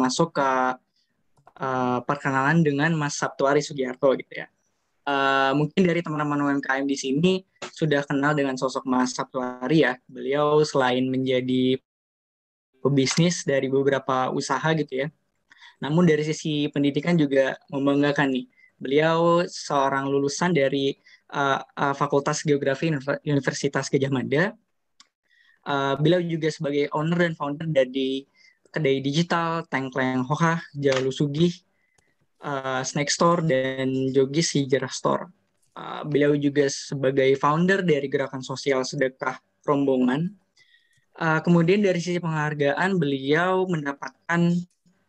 masuk ke perkenalan dengan Mas Saptuari Sugiarto gitu ya. Mungkin dari teman-teman UMKM di sini sudah kenal dengan sosok Mas Saptuari ya. Beliau selain menjadi pebisnis dari beberapa usaha gitu ya, namun dari sisi pendidikan juga membanggakan nih. Beliau seorang lulusan dari Fakultas Geografi Universitas Gadjah Mada. Beliau juga sebagai owner dan founder dari kedai digital Tengkleng Hoka, Jalu Sugih, Snack Store, dan Jogis Hijrah Store. Beliau juga sebagai founder dari gerakan sosial sedekah rombongan. Kemudian dari sisi penghargaan, beliau mendapatkan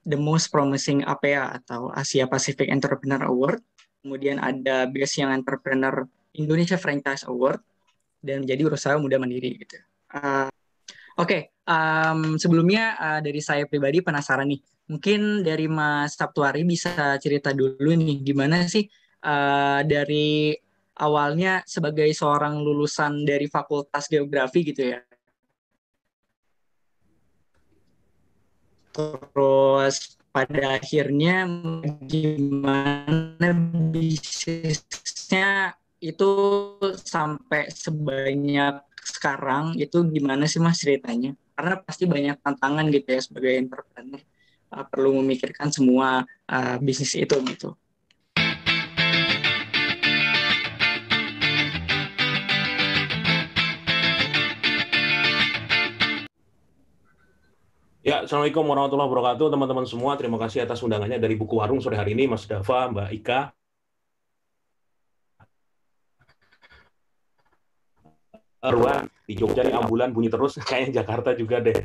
The Most Promising APA atau Asia Pacific Entrepreneur Award. Kemudian ada Best Young Entrepreneur Indonesia Franchise Award dan menjadi usaha muda mandiri gitu. Oke, sebelumnya dari saya pribadi penasaran nih. Mungkin dari Mas Saptuari bisa cerita dulu nih gimana sih dari awalnya sebagai seorang lulusan dari Fakultas Geografi gitu ya. Terus pada akhirnya gimana bisnisnya itu sampai sebanyak sekarang itu gimana sih Mas ceritanya? Karena pasti banyak tantangan gitu ya sebagai entrepreneur, perlu memikirkan semua bisnis itu gitu. Ya, Assalamualaikum warahmatullahi wabarakatuh, teman-teman semua. Terima kasih atas undangannya dari Buku Warung sore hari ini, Mas Dava, Mbak Ika. Ruang di Jogja ini ambulan bunyi terus, kayaknya Jakarta juga deh.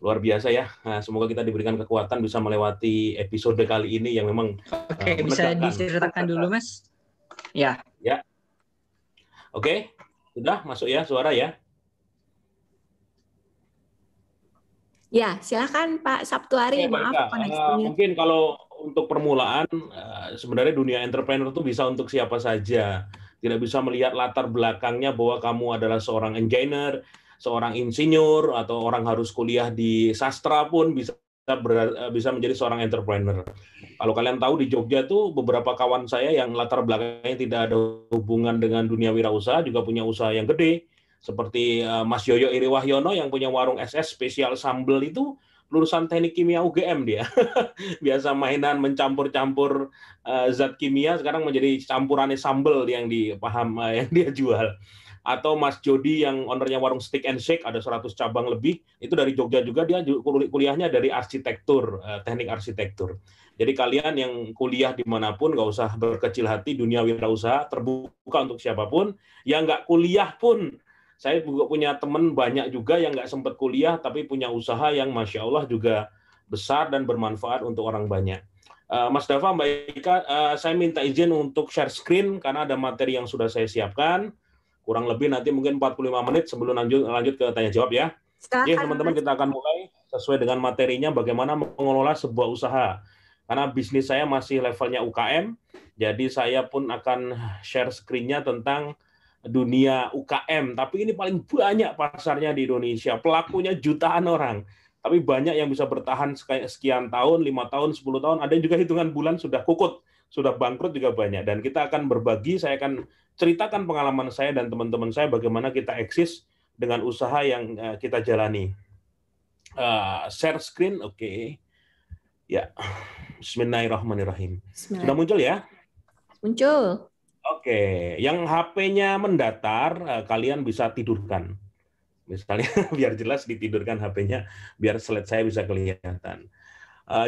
Luar biasa ya. Nah, semoga kita diberikan kekuatan bisa melewati episode kali ini yang memang Oke, bisa diceritakan dulu, Mas? Ya. Ya. Oke, sudah masuk ya suara ya? Ya, silakan Pak Saptuari. Maaf koneksinya. Mungkin kalau untuk permulaan, sebenarnya dunia entrepreneur itu bisa untuk siapa saja. Tidak bisa melihat latar belakangnya bahwa kamu adalah seorang engineer, seorang insinyur, atau orang harus kuliah di sastra pun bisa menjadi seorang entrepreneur. Kalau kalian tahu di Jogja tuh beberapa kawan saya yang latar belakangnya tidak ada hubungan dengan dunia wirausaha juga punya usaha yang gede. Seperti Mas Yoyo Iriwahyono yang punya warung SS spesial sambel itu lulusan teknik kimia UGM dia. Biasa mainan mencampur-campur zat kimia, sekarang menjadi campurannya sambel yang yang dia jual. Atau Mas Jody yang ownernya warung Stick and Shake, ada 100 cabang lebih, itu dari Jogja juga, dia kuliahnya dari arsitektur, teknik arsitektur. Jadi kalian yang kuliah dimanapun, nggak usah berkecil hati, dunia wirausaha terbuka untuk siapapun. Yang nggak kuliah pun, saya juga punya teman banyak juga yang nggak sempat kuliah, tapi punya usaha yang Masya Allah juga besar dan bermanfaat untuk orang banyak. Mas Dava, Mbak Ika, saya minta izin untuk share screen karena ada materi yang sudah saya siapkan. Kurang lebih nanti mungkin 45 menit sebelum lanjut ke tanya jawab ya. Oke, teman-teman, kita akan mulai sesuai dengan materinya bagaimana mengelola sebuah usaha. Karena bisnis saya masih levelnya UKM, jadi saya pun akan share screen-nya tentang dunia UKM, tapi ini paling banyak pasarnya di Indonesia, pelakunya jutaan orang, tapi banyak yang bisa bertahan sekian tahun, 5 tahun, 10 tahun, ada yang juga hitungan bulan sudah kukut, sudah bangkrut juga banyak, dan kita akan berbagi, saya akan ceritakan pengalaman saya dan teman-teman saya bagaimana kita eksis dengan usaha yang kita jalani. Share screen, oke. Ya, Bismillahirrahmanirrahim. Sudah muncul ya? Muncul. Oke, yang HP-nya mendatar, kalian bisa tidurkan. Misalnya, biar jelas ditidurkan HP-nya, biar slide saya bisa kelihatan.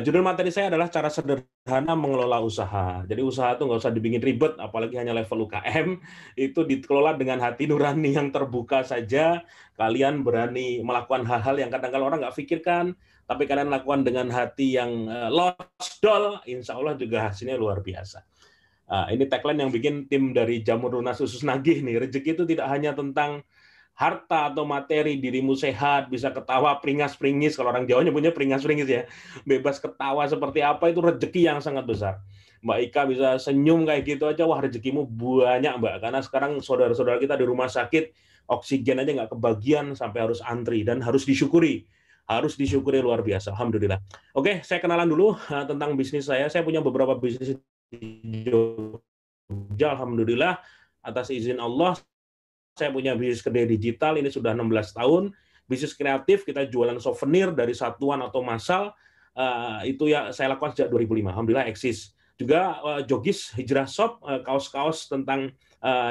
Judul materi saya adalah cara sederhana mengelola usaha. Jadi usaha itu nggak usah dibikin ribet, apalagi hanya level UKM, itu dikelola dengan hati nurani yang terbuka saja. Kalian berani melakukan hal-hal yang kadang-kadang orang nggak pikirkan, tapi kalian lakukan dengan hati yang losdol, insya Allah juga hasilnya luar biasa. Ini tagline yang bikin tim dari Jamur Lunas Usus Nagih nih. Rezeki itu tidak hanya tentang harta atau materi, dirimu sehat, bisa ketawa peringas-peringis, kalau orang Jawa nyebutnya peringas-peringis ya, bebas ketawa seperti apa, itu rezeki yang sangat besar. Mbak Ika bisa senyum kayak gitu aja, wah rezekimu banyak Mbak, karena sekarang saudara-saudara kita di rumah sakit, oksigen aja nggak kebagian sampai harus antri, dan harus disyukuri. harus disyukuri luar biasa. Alhamdulillah. Oke, saya kenalan dulu tentang bisnis saya. Saya punya beberapa bisnis di Jogja, alhamdulillah atas izin Allah. Saya punya bisnis kedai digital, ini sudah 16 tahun. Bisnis kreatif, kita jualan souvenir dari satuan atau massal. Itu ya saya lakukan sejak 2005. Alhamdulillah eksis. Juga Jogis Hijrah Shop, kaos-kaos tentang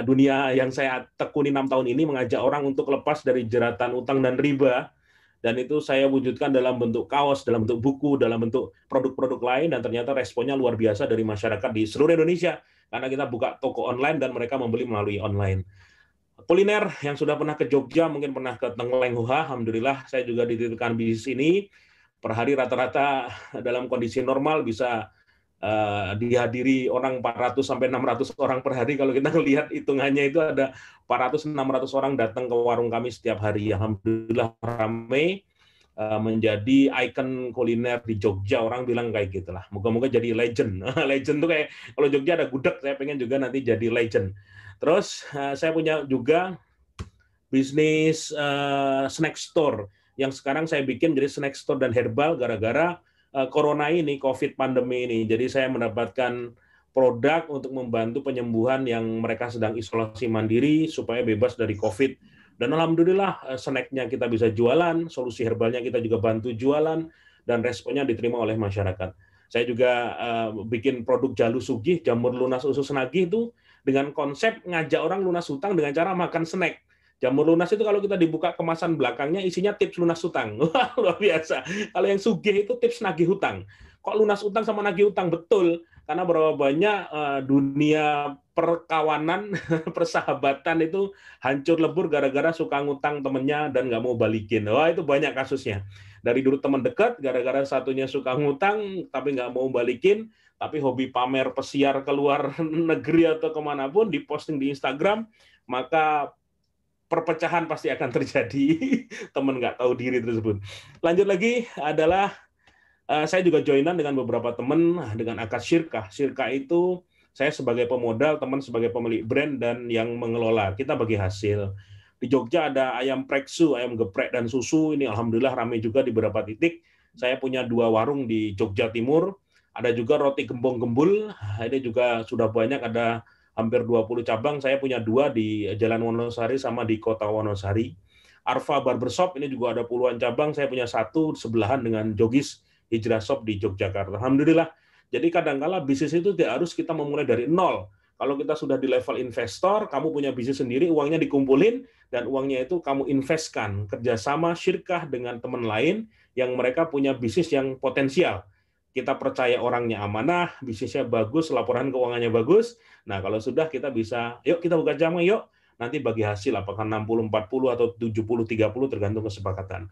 dunia yang saya tekuni 6 tahun ini, mengajak orang untuk lepas dari jeratan utang dan riba. Dan itu saya wujudkan dalam bentuk kaos, dalam bentuk buku, dalam bentuk produk-produk lain, dan ternyata responnya luar biasa dari masyarakat di seluruh Indonesia. Karena kita buka toko online dan mereka membeli melalui online. Kuliner yang sudah pernah ke Jogja, mungkin pernah ke Tenggeleng-Huha, alhamdulillah saya juga dititipkan bisnis ini. Per hari rata-rata dalam kondisi normal bisa dihadiri orang 400 sampai 600 orang per hari. Kalau kita lihat hitungannya itu ada 400-600 orang datang ke warung kami setiap hari. Alhamdulillah ramai, menjadi ikon kuliner di Jogja. Orang bilang kayak gitulah. Moga-moga jadi legend. Legend tuh kayak kalau Jogja ada gudeg, saya pengen juga nanti jadi legend. Terus saya punya juga bisnis snack store yang sekarang saya bikin jadi snack store dan herbal gara-gara corona ini, COVID pandemi ini. Jadi saya mendapatkan produk untuk membantu penyembuhan yang mereka sedang isolasi mandiri supaya bebas dari COVID. Dan alhamdulillah snacknya kita bisa jualan, solusi herbalnya kita juga bantu jualan, dan responnya diterima oleh masyarakat. Saya juga bikin produk Jalu Sugih, jamur lunas usus nagih itu dengan konsep ngajak orang lunas hutang dengan cara makan snack. Jamur lunas itu kalau kita dibuka kemasan belakangnya isinya tips lunas hutang. Wah, luar biasa. Kalau yang sugih itu tips nagih hutang. Kok lunas hutang sama nagih hutang? Betul. Karena berapa banyak dunia perkawanan, persahabatan itu hancur lebur gara-gara suka ngutang temennya dan nggak mau balikin. Wah, itu banyak kasusnya. Dari dulu teman dekat, gara-gara satunya suka ngutang tapi nggak mau balikin, tapi hobi pamer pesiar keluar negeri atau kemanapun, diposting di Instagram, maka perpecahan pasti akan terjadi. Teman nggak tahu diri tersebut. Lanjut lagi adalah saya juga joinan dengan beberapa teman dengan akad syirkah. Syirkah itu saya sebagai pemodal, teman sebagai pemilik brand dan yang mengelola. Kita bagi hasil. Di Jogja ada ayam preksu, ayam geprek dan susu. Ini alhamdulillah ramai juga di beberapa titik. Saya punya 2 warung di Jogja Timur. Ada juga roti gembong gembul. Ini juga sudah banyak, ada hampir 20 cabang. Saya punya 2 di Jalan Wonosari sama di Kota Wonosari. Arfa Barbershop ini juga ada puluhan cabang. Saya punya 1 sebelahan dengan Jogis Hijrah Shop di Yogyakarta. Alhamdulillah. Jadi kadang-kala bisnis itu tidak harus kita memulai dari nol. Kalau kita sudah di level investor, kamu punya bisnis sendiri, uangnya dikumpulin, dan uangnya itu kamu investkan. Kerjasama syirkah dengan teman lain yang mereka punya bisnis yang potensial. Kita percaya orangnya amanah, bisnisnya bagus, laporan keuangannya bagus. Nah, kalau sudah kita bisa, yuk kita buka cabang, yuk. Nanti bagi hasil, apakah 60-40 atau 70-30 tergantung kesepakatan.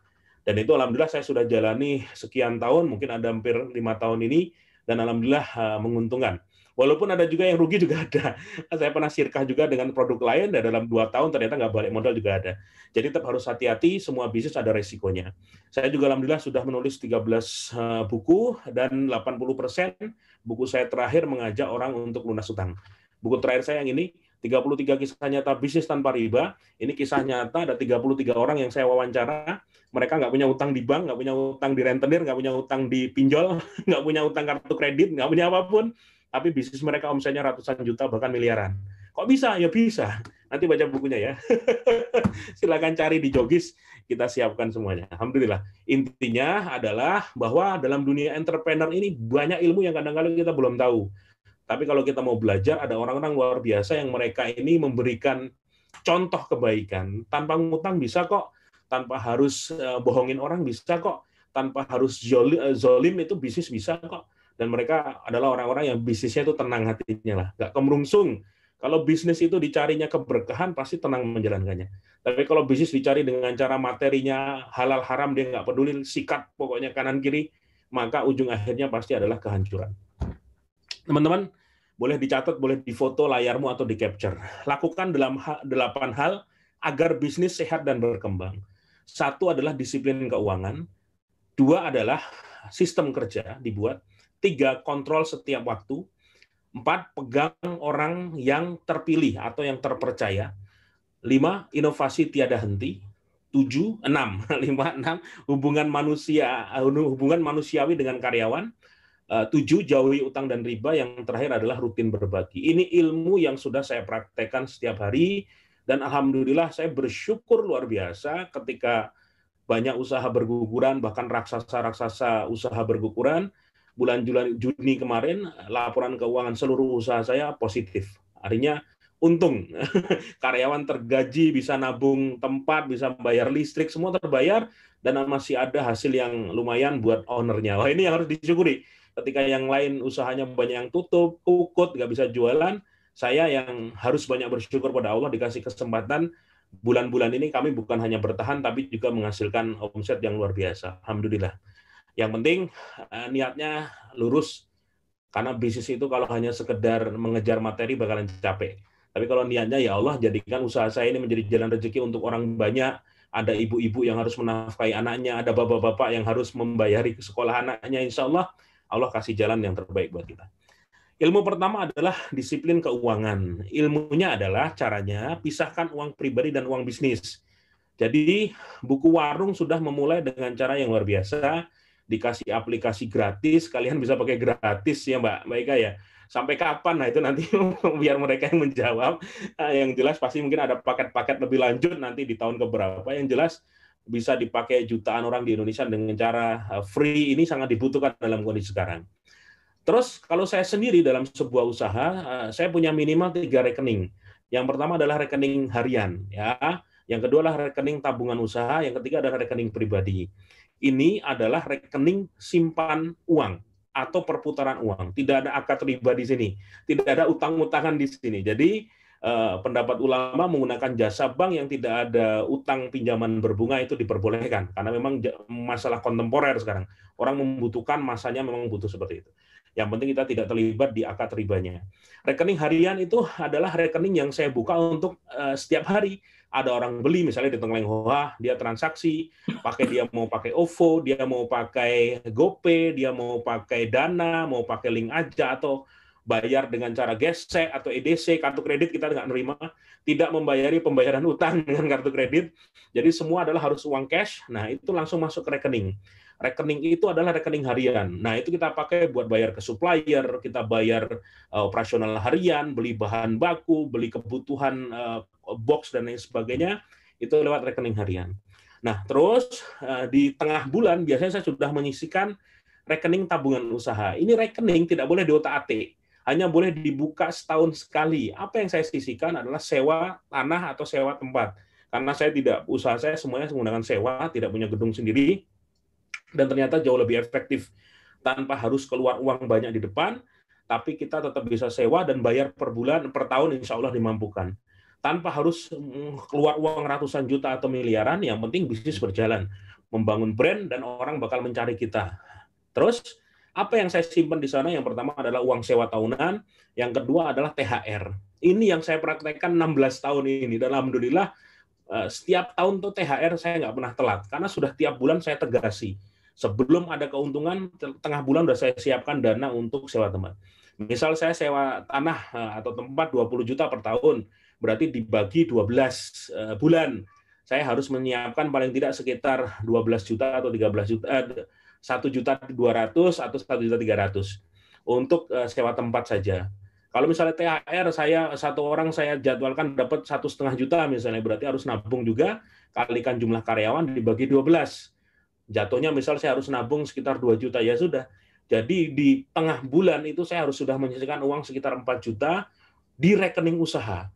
Dan itu alhamdulillah saya sudah jalani sekian tahun, mungkin ada hampir 5 tahun ini, dan alhamdulillah menguntungkan. Walaupun ada juga yang rugi juga ada. Saya pernah syirkah juga dengan produk lain, dan dalam 2 tahun ternyata nggak balik modal juga ada. Jadi tetap harus hati-hati, semua bisnis ada resikonya. Saya juga alhamdulillah sudah menulis 13 buku, dan 80% buku saya terakhir mengajak orang untuk lunas hutang. Buku terakhir saya yang ini, 33 kisah nyata bisnis tanpa riba. Ini kisah nyata, ada 33 orang yang saya wawancara. Mereka nggak punya utang di bank, nggak punya utang di rentenir, nggak punya utang di pinjol, nggak punya utang kartu kredit, nggak punya apapun. Tapi bisnis mereka omsetnya ratusan juta, bahkan miliaran. Kok bisa? Ya bisa. Nanti baca bukunya ya. Silakan cari di Jogis, kita siapkan semuanya. Alhamdulillah. Intinya adalah bahwa dalam dunia entrepreneur ini banyak ilmu yang kadang-kadang kita belum tahu. Tapi kalau kita mau belajar, ada orang-orang luar biasa yang mereka ini memberikan contoh kebaikan. Tanpa ngutang bisa kok. Tanpa harus bohongin orang bisa kok. Tanpa harus zolim itu bisnis bisa kok. Dan mereka adalah orang-orang yang bisnisnya itu tenang hatinya lah, nggak kemerungsung. Kalau bisnis itu dicarinya keberkahan, pasti tenang menjalankannya. Tapi kalau bisnis dicari dengan cara materinya halal haram, dia nggak peduli, sikat pokoknya kanan kiri, maka ujung akhirnya pasti adalah kehancuran. Teman-teman, boleh dicatat, boleh difoto layarmu atau di capture. Lakukan dalam 8 hal agar bisnis sehat dan berkembang. 1 adalah disiplin keuangan. 2 adalah sistem kerja dibuat. 3, kontrol setiap waktu. 4, pegang orang yang terpilih atau yang terpercaya. 5, inovasi tiada henti. 7, 6, 5, 6 hubungan manusiawi dengan karyawan. 7, jauhi utang dan riba. Yang terakhir adalah rutin berbagi. Ini ilmu yang sudah saya praktekkan setiap hari, dan alhamdulillah saya bersyukur luar biasa ketika banyak usaha berguguran, bahkan raksasa-raksasa usaha berguguran. Bulan Juni kemarin, laporan keuangan seluruh usaha saya positif. Artinya untung. Karyawan tergaji, bisa nabung tempat, bisa bayar listrik, semua terbayar, dan masih ada hasil yang lumayan buat ownernya. Wah, ini yang harus disyukuri. Ketika yang lain usahanya banyak yang tutup, kukut, nggak bisa jualan, saya yang harus banyak bersyukur pada Allah dikasih kesempatan. Bulan-bulan ini kami bukan hanya bertahan, tapi juga menghasilkan omset yang luar biasa. Alhamdulillah. Yang penting niatnya lurus, karena bisnis itu kalau hanya sekedar mengejar materi bakalan capek. Tapi kalau niatnya, ya Allah, jadikan usaha saya ini menjadi jalan rezeki untuk orang banyak. Ada ibu-ibu yang harus menafkahi anaknya, ada bapak-bapak yang harus membayari sekolah anaknya. Insya Allah, Allah kasih jalan yang terbaik buat kita. Ilmu pertama adalah disiplin keuangan. Ilmunya adalah caranya pisahkan uang pribadi dan uang bisnis. Jadi buku warung sudah memulai dengan cara yang luar biasa, dikasih aplikasi gratis, kalian bisa pakai gratis ya Mbak Ika ya. Sampai kapan? Nah itu nanti biar mereka yang menjawab. Yang jelas pasti mungkin ada paket-paket lebih lanjut nanti di tahun keberapa. Yang jelas bisa dipakai jutaan orang di Indonesia dengan cara free. Ini sangat dibutuhkan dalam kondisi sekarang. Terus kalau saya sendiri dalam sebuah usaha, saya punya minimal 3 rekening. Yang pertama adalah rekening harian, ya. Yang kedua adalah rekening tabungan usaha. Yang ketiga adalah rekening pribadi. Ini adalah rekening simpan uang atau perputaran uang. Tidak ada akad riba di sini. Tidak ada utang-utangan di sini. Jadi pendapat ulama menggunakan jasa bank yang tidak ada utang pinjaman berbunga itu diperbolehkan. Karena memang masalah kontemporer sekarang. Orang membutuhkan, masanya memang butuh seperti itu. Yang penting kita tidak terlibat di akad ribanya. Rekening harian itu adalah rekening yang saya buka untuk setiap hari. Ada orang beli misalnya di Tengkleng Hoa, dia transaksi, dia mau pakai OVO, dia mau pakai GoPay, dia mau pakai Dana, mau pakai link aja, atau bayar dengan cara gesek atau EDC, kartu kredit kita nggak nerima, tidak membayari pembayaran utang dengan kartu kredit. Jadi semua adalah harus uang cash. Nah itu langsung masuk ke rekening. Rekening itu adalah rekening harian. Nah, itu kita pakai buat bayar ke supplier, kita bayar operasional harian, beli bahan baku, beli kebutuhan box dan lain sebagainya, itu lewat rekening harian. Nah, terus di tengah bulan biasanya saya sudah menyisikan rekening tabungan usaha. Ini rekening tidak boleh diotak-atik, hanya boleh dibuka setahun sekali. Apa yang saya sisihkan adalah sewa tanah atau sewa tempat. Karena usaha saya semuanya menggunakan sewa, tidak punya gedung sendiri. Dan ternyata jauh lebih efektif tanpa harus keluar uang banyak di depan, tapi kita tetap bisa sewa dan bayar per bulan, per tahun insya Allah dimampukan. Tanpa harus keluar uang ratusan juta atau miliaran, yang penting bisnis berjalan. Membangun brand dan orang bakal mencari kita. Terus, apa yang saya simpan di sana? Yang pertama adalah uang sewa tahunan, yang kedua adalah THR. Ini yang saya praktekkan 16 tahun ini, dan alhamdulillah setiap tahun tuh THR saya nggak pernah telat, karena sudah tiap bulan saya tegasi. Sebelum ada keuntungan, tengah bulan sudah saya siapkan dana untuk sewa tempat. Misal saya sewa tanah atau tempat 20 juta per tahun, berarti dibagi 12 bulan. Saya harus menyiapkan paling tidak sekitar 12 juta atau 13 juta, 1.200.000 atau 1.300.000 untuk sewa tempat saja. Kalau misalnya THR satu orang saya jadwalkan dapat 1,5 juta misalnya, berarti harus nabung juga, kalikan jumlah karyawan dibagi 12. Jatuhnya misal saya harus nabung sekitar 2 juta, ya sudah. Jadi di tengah bulan itu saya harus sudah menyisihkan uang sekitar 4 juta di rekening usaha.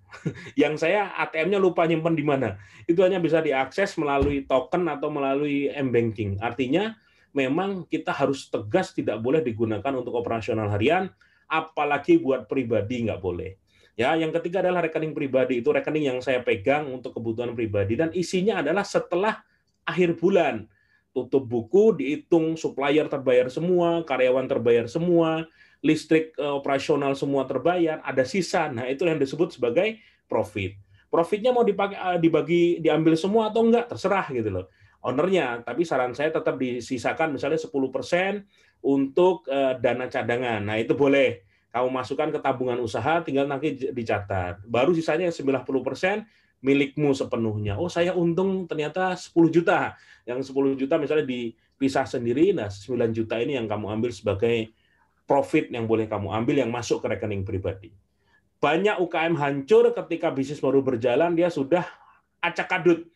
Yang saya ATM-nya lupa nyimpen di mana. Itu hanya bisa diakses melalui token atau melalui M-Banking. Artinya memang kita harus tegas, tidak boleh digunakan untuk operasional harian, apalagi buat pribadi nggak boleh. Ya, yang ketiga adalah rekening pribadi. Itu rekening yang saya pegang untuk kebutuhan pribadi, dan isinya adalah setelah akhir bulan. Tutup buku, dihitung supplier terbayar semua, karyawan terbayar semua, listrik operasional semua terbayar, ada sisa. Nah, itu yang disebut sebagai profit. Profitnya mau diambil semua atau enggak, terserah gitu loh ownernya. Tapi saran saya tetap disisakan misalnya 10% untuk dana cadangan. Nah, itu boleh. Kamu masukkan ke tabungan usaha, tinggal nanti dicatat. Baru sisanya 90% milikmu sepenuhnya. Oh, saya untung ternyata 10 juta. Yang 10 juta misalnya dipisah sendiri, nah 9 juta ini yang kamu ambil sebagai profit yang boleh kamu ambil yang masuk ke rekening pribadi. Banyak UKM hancur ketika bisnis baru berjalan, dia sudah acak-adut.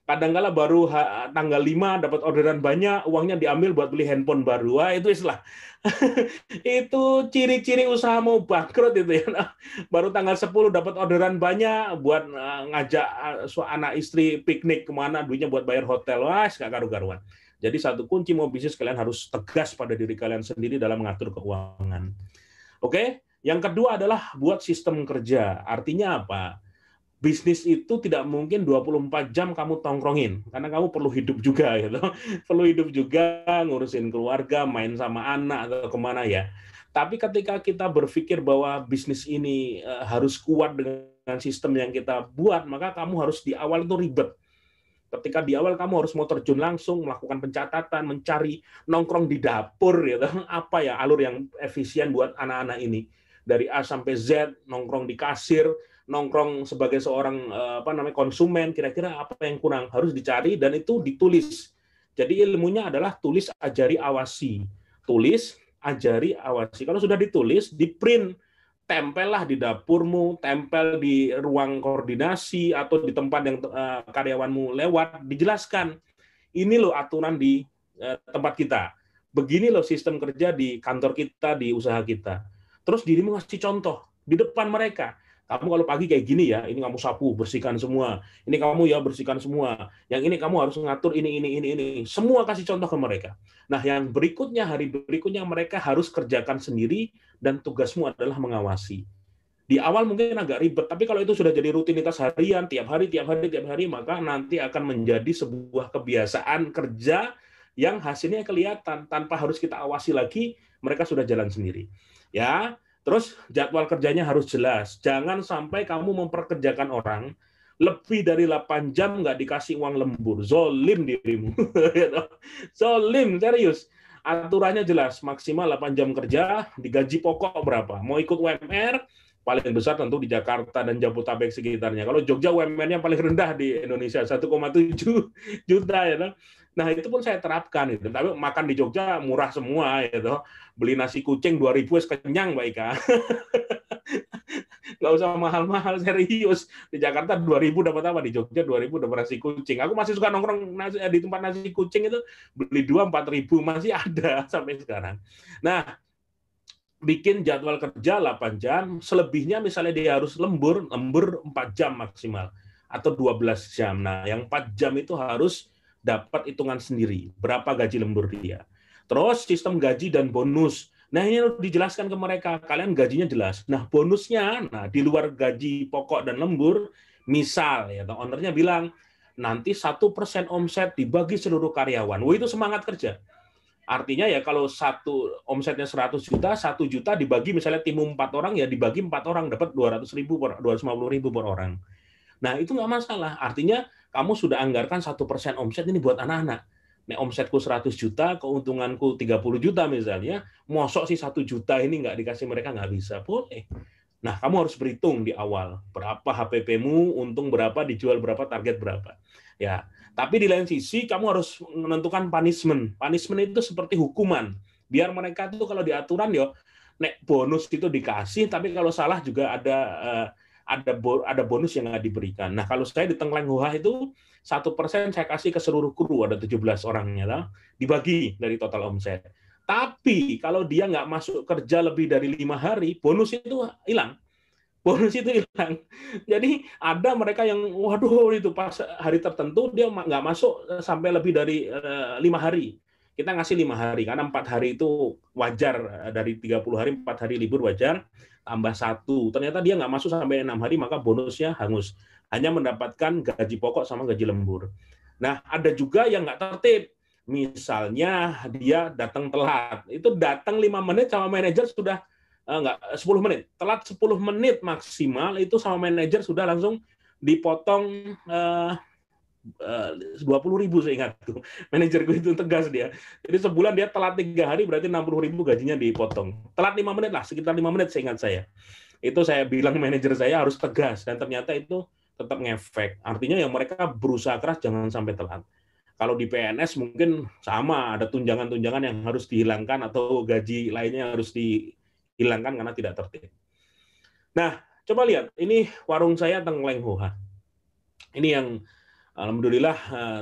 Kadang-kala baru tanggal 5 dapat orderan banyak, uangnya diambil buat beli handphone baru. Wah, itu istilah. Itu ciri-ciri usaha mau bangkrut itu ya. Baru tanggal 10 dapat orderan banyak buat ngajak anak istri piknik kemana, duitnya buat bayar hotel. Wah, nggak karu-karuan. Jadi satu kunci mau bisnis, kalian harus tegas pada diri kalian sendiri dalam mengatur keuangan. Oke? Yang kedua adalah buat sistem kerja. Artinya apa? Bisnis itu tidak mungkin 24 jam kamu tongkrongin, karena kamu perlu hidup juga, gitu. Perlu hidup juga, ngurusin keluarga, main sama anak, atau kemana ya. Tapi ketika kita berpikir bahwa bisnis ini harus kuat dengan sistem yang kita buat, maka kamu harus di awal itu ribet. Ketika di awal kamu harus mau terjun langsung, melakukan pencatatan, mencari nongkrong di dapur, gitu. Apa ya alur yang efisien buat anak-anak ini. Dari A sampai Z, nongkrong di kasir, nongkrong sebagai seorang konsumen, kira-kira apa yang kurang harus dicari dan itu ditulis. Jadi ilmunya adalah tulis, ajari, awasi. Tulis, ajari, awasi. Kalau sudah ditulis, di print, tempellah di dapurmu, tempel di ruang koordinasi atau di tempat yang karyawanmu lewat, dijelaskan. Ini loh aturan di tempat kita. Begini loh sistem kerja di kantor kita, di usaha kita. Terus dirimu ngasih contoh di depan mereka. Kamu kalau pagi kayak gini ya, ini kamu sapu, bersihkan semua. Ini kamu ya bersihkan semua. Yang ini kamu harus ngatur ini. Semua kasih contoh ke mereka. Nah, yang berikutnya, hari berikutnya mereka harus kerjakan sendiri dan tugasmu adalah mengawasi. Di awal mungkin agak ribet, tapi kalau itu sudah jadi rutinitas harian, tiap hari, maka nanti akan menjadi sebuah kebiasaan kerja yang hasilnya kelihatan. Tanpa harus kita awasi lagi, mereka sudah jalan sendiri. Ya. Terus jadwal kerjanya harus jelas. Jangan sampai kamu memperkerjakan orang lebih dari 8 jam nggak dikasih uang lembur. Zolim dirimu. Zolim, serius. Aturannya jelas. Maksimal 8 jam kerja, digaji pokok berapa. Mau ikut UMR, paling besar tentu di Jakarta dan Jabodetabek sekitarnya. Kalau Jogja UMR-nya paling rendah di Indonesia, 1,7 juta. Ya. Nah, itu pun saya terapkan. Itu. Tapi makan di Jogja murah semua. Gitu. Beli nasi kucing 2.000 kenyang, Mbak Ika. Nggak usah mahal-mahal, serius. Di Jakarta 2.000 dapat apa? Di Jogja 2.000 dapat nasi kucing. Aku masih suka nongkrong di tempat nasi kucing itu, beli 2-4.000 masih ada sampai sekarang. Nah, bikin jadwal kerja 8 jam, selebihnya misalnya dia harus lembur 4 jam maksimal, atau 12 jam. Nah, yang 4 jam itu harus dapat hitungan sendiri, berapa gaji lembur dia. Terus sistem gaji dan bonus. Nah, ini harus dijelaskan ke mereka. Kalian gajinya jelas. Nah, bonusnya, di luar gaji pokok dan lembur, misal, ya, ownernya bilang, nanti 1% omset dibagi seluruh karyawan. Wah, itu semangat kerja. Artinya ya kalau omsetnya 100 juta, 1 juta dibagi misalnya tim 4 orang, ya dibagi 4 orang, dapat 200.000, 250.000 per orang. Nah, itu nggak masalah. Artinya kamu sudah anggarkan 1% omset ini buat anak-anak. Nek omsetku 100 juta, keuntunganku 30 juta misalnya, mosok sih 1 juta ini nggak dikasih mereka, nggak bisa. Boleh. Nah, kamu harus berhitung di awal. Berapa HPP-mu, untung berapa, dijual berapa, target berapa. Ya, tapi di lain sisi, kamu harus menentukan punishment. Punishment itu seperti hukuman. Biar mereka itu kalau diaturan, nek bonus itu dikasih, tapi kalau salah juga ada bonus yang nggak diberikan. Nah, kalau saya di Tengkleng Hoha itu 1% saya kasih ke seluruh kru, ada 17 orangnya, dibagi dari total omset. Tapi kalau dia nggak masuk kerja lebih dari 5 hari, bonus itu hilang. Bonus itu hilang. Jadi ada mereka yang, waduh, itu pas hari tertentu dia nggak masuk sampai lebih dari 5 hari. Kita ngasih 5 hari, karena 4 hari itu wajar, dari 30 hari, 4 hari libur wajar, tambah 1. Ternyata dia nggak masuk sampai 6 hari, maka bonusnya hangus. Hanya mendapatkan gaji pokok sama gaji lembur. Nah, ada juga yang nggak tertib. Misalnya dia datang telat. Itu datang 5 menit sama manajer sudah, 10 menit. Telat 10 menit maksimal, itu sama manajer sudah langsung dipotong 20.000 saya ingat tuh. Manajerku itu tegas dia. Jadi sebulan dia telat 3 hari, berarti 60.000 gajinya dipotong. Telat 5 menit lah, sekitar 5 menit saya ingat saya. Itu saya bilang manajer saya harus tegas, dan ternyata itu tetap ngefek. Artinya yang mereka berusaha keras jangan sampai telat. Kalau di PNS mungkin sama, ada tunjangan-tunjangan yang harus dihilangkan atau gaji lainnya harus dihilangkan karena tidak tertib. Nah, coba lihat, ini warung saya Tengkleng Hoa. Ini yang alhamdulillah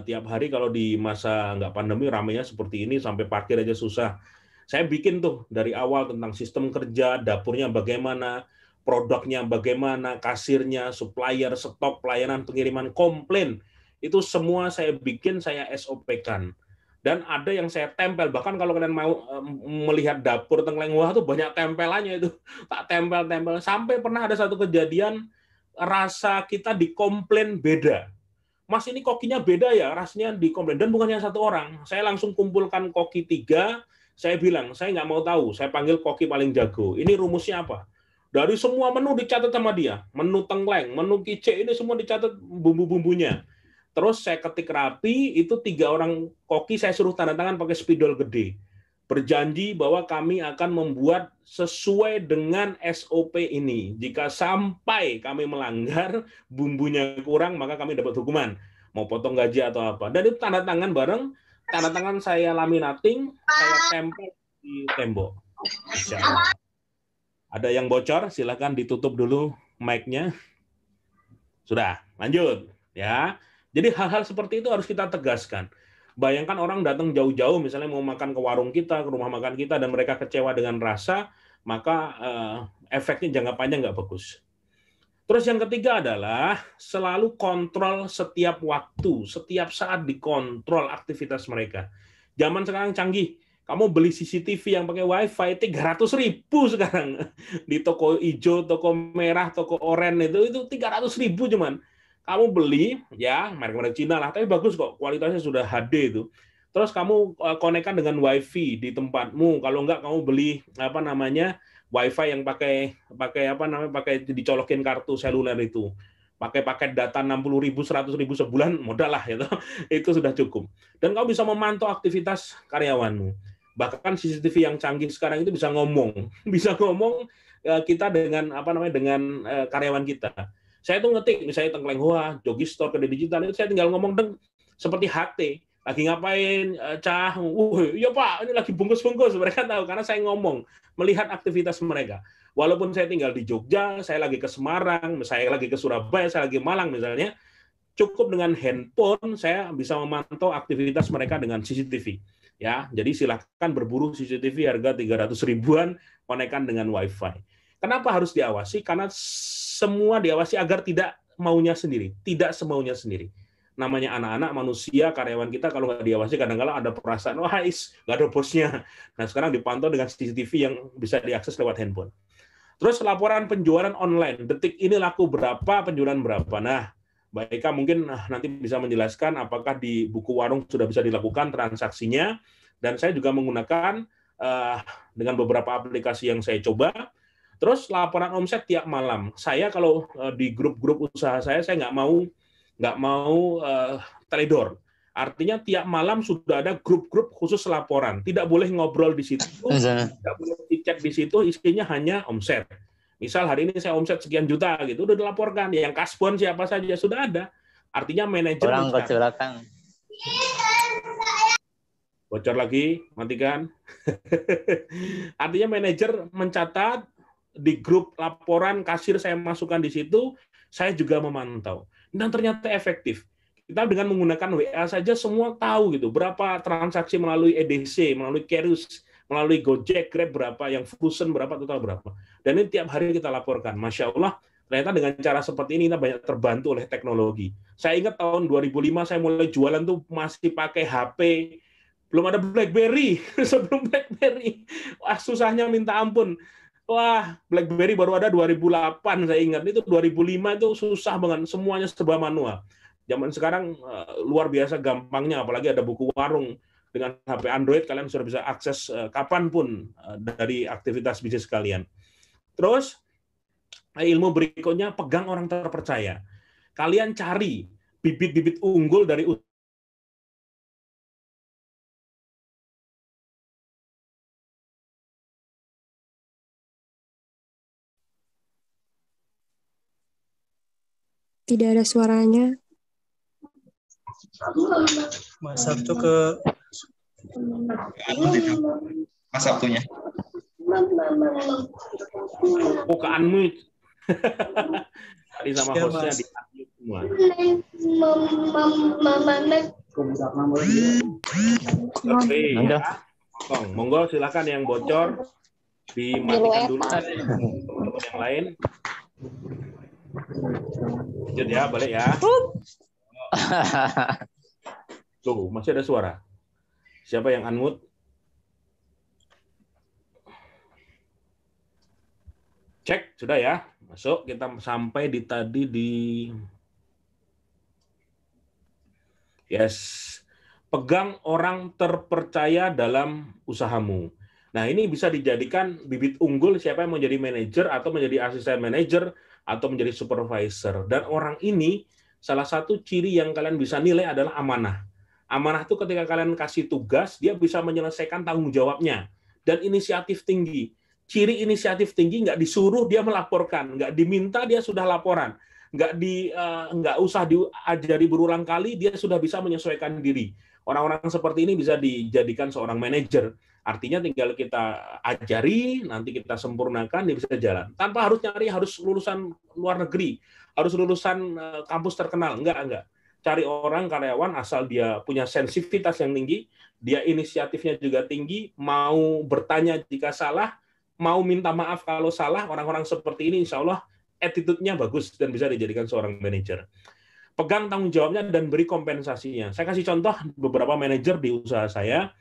tiap hari kalau di masa nggak pandemi ramainya seperti ini, sampai parkir aja susah. Saya bikin tuh dari awal tentang sistem kerja, dapurnya bagaimana, produknya bagaimana, kasirnya, supplier, stok, pelayanan, pengiriman, komplain. Itu semua saya bikin, saya SOP-kan. Dan ada yang saya tempel, bahkan kalau kalian mau melihat dapur Tengkleng Hoa tuh banyak tempelannya itu. Tak tempel-tempel. Sampai pernah ada satu kejadian, rasa kita dikomplain beda. Mas ini kokinya beda ya, rasanya dikomplain. Dan bukannya satu orang. Saya langsung kumpulkan koki 3, saya bilang, saya nggak mau tahu, saya panggil koki paling jago. Ini rumusnya apa? Dari semua menu dicatat sama dia. Menu Tengkleng, menu Kice, ini semua dicatat bumbu-bumbunya. Terus saya ketik rapi, itu 3 orang koki saya suruh tanda tangan pakai spidol gede. Berjanji bahwa kami akan membuat sesuai dengan SOP ini. Jika sampai kami melanggar, bumbunya kurang, maka kami dapat hukuman. Mau potong gaji atau apa. Dan itu tanda tangan bareng, tanda tangan saya laminating, saya tempel di tembok. Insya Allah. Ada yang bocor, silakan ditutup dulu mic-nya. Sudah, lanjut. Ya. Jadi hal-hal seperti itu harus kita tegaskan. Bayangkan orang datang jauh-jauh, misalnya mau makan ke warung kita, ke rumah makan kita, dan mereka kecewa dengan rasa, maka efeknya jangka panjang nggak bagus. Terus yang ketiga adalah selalu kontrol setiap waktu, setiap saat dikontrol aktivitas mereka. Zaman sekarang canggih, kamu beli CCTV yang pakai WiFi 300.000 sekarang di toko hijau, toko merah, toko oranye itu 300.000 cuman. Kamu beli ya merek-merek Cina lah, tapi bagus kok, kualitasnya sudah HD itu. Terus kamu konekkan dengan WiFi di tempatmu. Kalau enggak kamu beli apa namanya WiFi yang pakai dicolokin kartu seluler itu. Pakai paket data 60.000, 100.000 sebulan, modal lah itu. Itu sudah cukup. Dan kamu bisa memantau aktivitas karyawanmu. Bahkan CCTV yang canggih sekarang itu bisa ngomong, kita dengan karyawan kita. Saya tuh ngetik misalnya Tengkleng Hoa, Jogi Store, Kedai Digital, itu saya tinggal ngomong seperti HT. Lagi ngapain, Cah? Iya Pak, ini lagi bungkus-bungkus. Mereka tahu karena saya ngomong, melihat aktivitas mereka. Walaupun saya tinggal di Jogja, saya lagi ke Semarang, saya lagi ke Surabaya, saya lagi Malang misalnya, cukup dengan handphone saya bisa memantau aktivitas mereka dengan CCTV. Ya, jadi silakan berburu CCTV harga 300 ribuan, konekkan dengan WiFi. Kenapa harus diawasi? Karena semua diawasi agar tidak maunya sendiri, tidak semaunya sendiri. Namanya anak-anak manusia, karyawan kita kalau nggak diawasi kadang-kadang ada perasaan, wah nggak ada bosnya. Nah sekarang dipantau dengan CCTV yang bisa diakses lewat handphone. Terus laporan penjualan online, detik ini laku berapa, penjualan berapa. Nah, Mbak Eka mungkin nanti bisa menjelaskan apakah di buku warung sudah bisa dilakukan transaksinya, dan saya juga menggunakan dengan beberapa aplikasi yang saya coba. Terus laporan omset tiap malam. Saya kalau di grup-grup usaha saya nggak mau teledor. Artinya tiap malam sudah ada grup-grup khusus laporan. Tidak boleh ngobrol di situ, tidak boleh chat di situ, isinya hanya omset. Misal hari ini saya omset sekian juta gitu, udah dilaporkan. Yang kasbon siapa saja sudah ada. Artinya manajer orang kecelakaan. Bocor lagi, matikan. Artinya manajer mencatat di grup laporan kasir saya masukkan di situ, saya juga memantau. Dan ternyata efektif. Kita dengan menggunakan WA saja semua tahu gitu berapa transaksi melalui EDC, melalui Kerus, melalui Gojek, Grab berapa, yang Fusion berapa, total berapa. Dan ini tiap hari kita laporkan. Masya Allah, ternyata dengan cara seperti ini kita banyak terbantu oleh teknologi. Saya ingat tahun 2005 saya mulai jualan tuh masih pakai HP, belum ada BlackBerry. Sebelum BlackBerry, wah susahnya minta ampun. Wah, BlackBerry baru ada 2008 saya ingat. Itu 2005 itu susah banget, semuanya serba manual. Zaman sekarang luar biasa gampangnya, apalagi ada buku warung. Dengan HP Android kalian sudah bisa akses kapanpun dari aktivitas bisnis kalian. Terus ilmu berikutnya, pegang orang terpercaya. Kalian cari bibit-bibit unggul dari Tidak ada suaranya. Mas Sabtu ke Mas Sabtunya. Oh, ke unmute. Tadi sama Ya, hostnya Mas. di unmute semua. Oke, ya. Monggo silakan yang bocor dimatikan dulu teman yang lain. Lanjut ya, balik ya. Tuh, masih ada suara. Siapa yang unmute? Cek, sudah ya. Masuk, kita sampai di tadi di yes. Pegang orang terpercaya dalam usahamu. Nah, ini bisa dijadikan bibit unggul siapa yang mau jadi manajer atau menjadi asisten manajer atau menjadi supervisor. Dan orang ini salah satu ciri yang kalian bisa nilai adalah amanah. Amanah itu ketika kalian kasih tugas, dia bisa menyelesaikan tanggung jawabnya. Dan inisiatif tinggi. Ciri inisiatif tinggi nggak disuruh dia melaporkan, nggak diminta dia sudah laporan, nggak usah diajari berulang kali dia sudah bisa menyesuaikan diri. Orang-orang seperti ini bisa dijadikan seorang manajer. Artinya tinggal kita ajari, nanti kita sempurnakan, dia bisa jalan. Tanpa harus lulusan luar negeri, harus lulusan kampus terkenal, enggak. Cari orang karyawan asal dia punya sensitivitas yang tinggi, dia inisiatifnya juga tinggi, mau bertanya jika salah, mau minta maaf kalau salah. Orang-orang seperti ini insya Allah attitude-nya bagus dan bisa dijadikan seorang manajer. Pegang tanggung jawabnya dan beri kompensasinya. Saya kasih contoh beberapa manajer di usaha saya.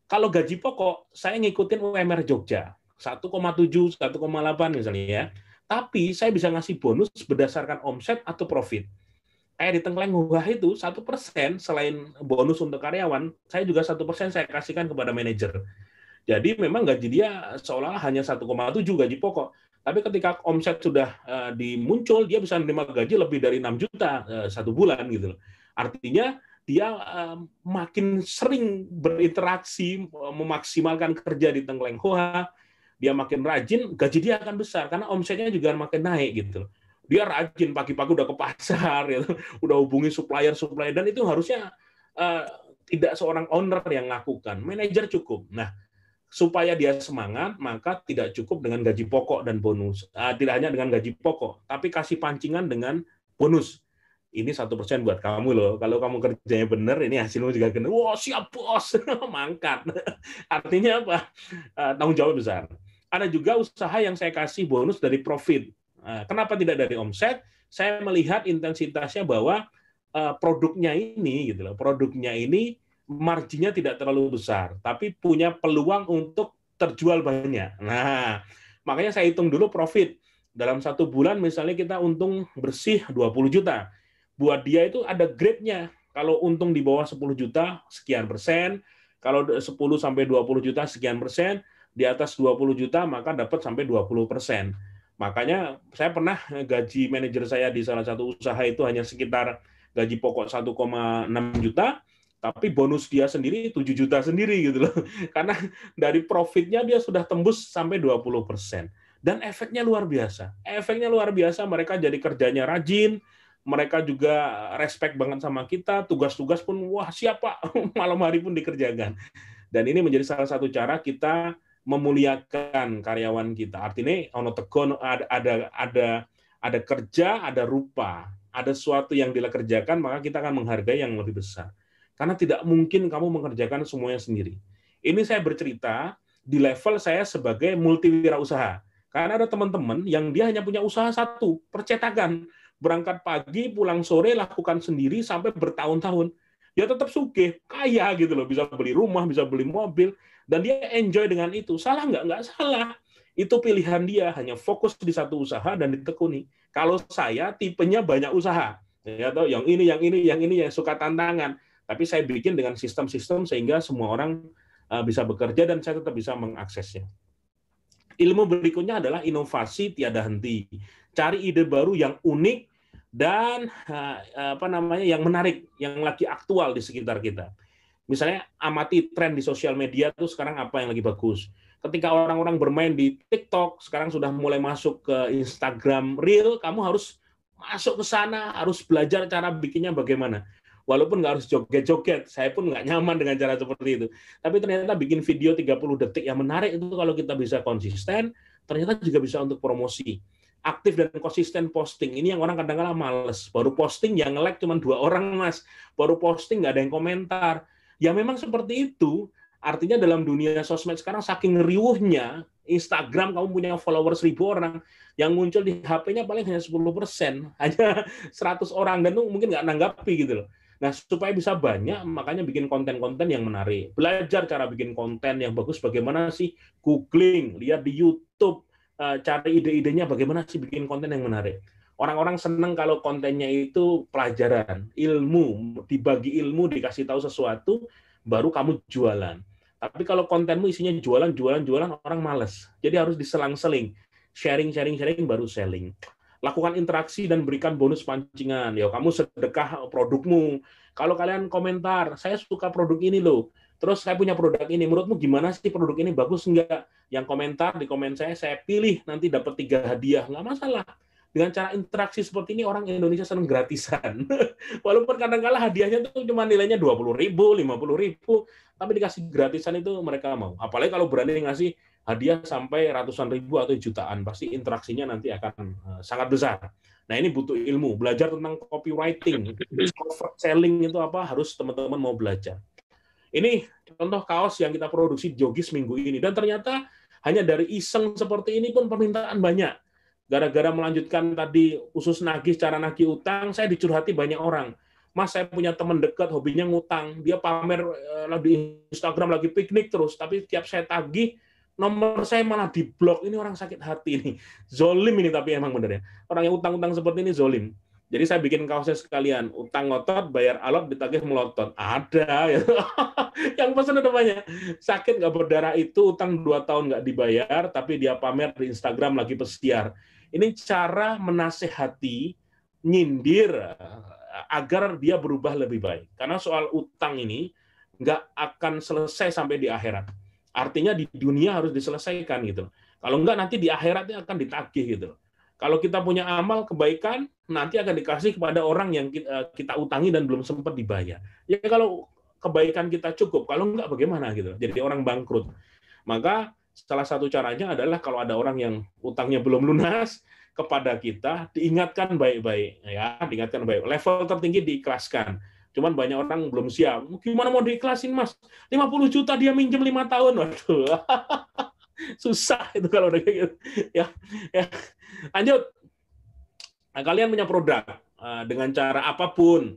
Kalau gaji pokok, saya ngikutin UMR Jogja. 1,7, 1,8 misalnya ya. Tapi saya bisa ngasih bonus berdasarkan omset atau profit. Kayak di Tengkleng Wah itu 1% selain bonus untuk karyawan, saya juga 1% saya kasihkan kepada manajer. Jadi memang gaji dia seolah hanya 1,7 gaji pokok. Tapi ketika omset sudah dimuncul, dia bisa menerima gaji lebih dari 6 juta satu bulan gitu loh. Artinya dia makin sering berinteraksi, memaksimalkan kerja di Tengkleng Hoa, dia makin rajin, gaji dia akan besar karena omsetnya juga makin naik gitu loh. Dia rajin pagi-pagi udah ke pasar, gitu, udah hubungi supplier dan itu harusnya tidak seorang owner yang lakukan, manajer cukup. Nah, supaya dia semangat, maka tidak cukup dengan gaji pokok dan bonus. Tidak hanya dengan gaji pokok, tapi kasih pancingan dengan bonus. Ini 1% buat kamu loh. Kalau kamu kerjanya benar, ini hasilmu juga benar. Wah, siap bos, mangkat. Artinya apa? Tanggung jawab besar. Ada juga usaha yang saya kasih bonus dari profit. Kenapa tidak dari omset? Saya melihat intensitasnya bahwa produknya ini, gitu loh. Produknya ini marginnya tidak terlalu besar, tapi punya peluang untuk terjual banyak. Nah, makanya saya hitung dulu profit. Dalam satu bulan misalnya kita untung bersih 20 juta. Buat dia itu ada grade-nya. Kalau untung di bawah 10 juta, sekian persen. Kalau 10 sampai 20 juta, sekian persen. Di atas 20 juta, maka dapat sampai 20%. Makanya saya pernah gaji manajer saya di salah satu usaha itu hanya sekitar gaji pokok 1,6 juta, tapi bonus dia sendiri 7 juta sendiri gitu loh. Karena dari profitnya dia sudah tembus sampai 20%. Dan efeknya luar biasa. Efeknya luar biasa, mereka jadi kerjanya rajin, mereka juga respect banget sama kita, tugas-tugas pun wah siapa malam hari pun dikerjakan. Dan ini menjadi salah satu cara kita memuliakan karyawan kita. Artinya ono tegon ada kerja, ada rupa, ada sesuatu yang dikerjakan, maka kita akan menghargai yang lebih besar. Karena tidak mungkin kamu mengerjakan semuanya sendiri. Ini saya bercerita di level saya sebagai multiwirausaha. Karena ada teman-teman yang dia hanya punya usaha satu, percetakan. Berangkat pagi, pulang sore, lakukan sendiri sampai bertahun-tahun. Dia tetap sugih, kaya gitu loh. Bisa beli rumah, bisa beli mobil. Dan dia enjoy dengan itu. Salah nggak? Nggak salah. Itu pilihan dia, hanya fokus di satu usaha dan ditekuni. Kalau saya tipenya banyak usaha. Ya, atau yang ini yang suka tantangan. Tapi saya bikin dengan sistem-sistem sehingga semua orang bisa bekerja dan saya tetap bisa mengaksesnya. Ilmu berikutnya adalah inovasi tiada henti. Cari ide baru yang unik dan yang menarik, yang lagi aktual di sekitar kita. Misalnya amati tren di sosial media itu sekarang apa yang lagi bagus. Ketika orang-orang bermain di TikTok, sekarang sudah mulai masuk ke Instagram Reel, kamu harus masuk ke sana harus belajar cara bikinnya bagaimana. Walaupun nggak harus joget-joget, saya pun nggak nyaman dengan cara seperti itu. Tapi ternyata bikin video 30 detik yang menarik itu kalau kita bisa konsisten, ternyata juga bisa untuk promosi. Aktif dan konsisten posting. Ini yang orang kadang-kadang males. Baru posting yang nge-like cuma 2 orang, Mas. Baru posting nggak ada yang komentar. Ya memang seperti itu. Artinya dalam dunia sosmed sekarang saking riuhnya, Instagram kamu punya followers 1.000 orang, yang muncul di HP-nya paling hanya 10%, hanya 100 orang, dan itu mungkin nggak nanggapi gitu loh. Nah, supaya bisa banyak, makanya bikin konten-konten yang menarik. Belajar cara bikin konten yang bagus, bagaimana sih googling, lihat di YouTube, cari ide-idenya bagaimana sih bikin konten yang menarik. Orang-orang seneng kalau kontennya itu pelajaran, ilmu, dibagi ilmu, dikasih tahu sesuatu, baru kamu jualan. Tapi kalau kontenmu isinya jualan, orang males. Jadi harus diselang-seling. Sharing, baru selling. Lakukan interaksi dan berikan bonus pancingan. Ya, kamu sedekah produkmu. Kalau kalian komentar, saya suka produk ini loh. Terus saya punya produk ini. Menurutmu gimana sih produk ini? Bagus enggak? Yang komentar di komen saya pilih. Nanti dapat 3 hadiah. Nggak masalah. Dengan cara interaksi seperti ini, orang Indonesia senang gratisan. Walaupun kadang-kala hadiahnya itu cuma nilainya 20.000, 50.000, tapi dikasih gratisan itu mereka mau. Apalagi kalau berani ngasih hadiah sampai ratusan ribu atau jutaan, pasti interaksinya nanti akan sangat besar. Nah, ini butuh ilmu. Belajar tentang copywriting, selling itu apa, harus teman-teman mau belajar. Ini contoh kaos yang kita produksi di Jogis minggu ini. Dan ternyata hanya dari iseng seperti ini pun permintaan banyak. Gara-gara melanjutkan tadi usus nagih, cara nagih utang, saya dicurhati banyak orang. Mas, saya punya teman dekat, hobinya ngutang. Dia pamer di Instagram lagi piknik terus, tapi tiap saya tagih, nomor saya malah diblok. Ini orang sakit hati ini. Zolim ini tapi emang bener ya. Orang yang utang-utang seperti ini zolim. Jadi saya bikin kaosnya sekalian, utang ngotot, bayar alot, ditagih melotot. Ada. Ya. Yang pesan ada banyak. Sakit nggak berdarah itu, utang 2 tahun nggak dibayar, tapi dia pamer di Instagram lagi pesiar. Ini cara menasehati, nyindir, agar dia berubah lebih baik. Karena soal utang ini nggak akan selesai sampai di akhirat. Artinya di dunia harus diselesaikan gitu. Kalau nggak nanti di akhiratnya akan ditagih gitu. Kalau kita punya amal kebaikan, nanti akan dikasih kepada orang yang kita utangi dan belum sempat dibayar. Ya kalau kebaikan kita cukup, kalau nggak bagaimana gitu. Jadi orang bangkrut. Maka salah satu caranya adalah kalau ada orang yang utangnya belum lunas kepada kita, diingatkan baik-baik, ya, diingatkan baik. Level tertinggi diikhlaskan. Cuman banyak orang belum siap. Gimana mau diikhlasin, Mas? 50 juta dia minjem 5 tahun. Waduh. Susah itu kalau udah kayak gitu. Ya. Lanjut. Nah, kalian punya produk dengan cara apapun.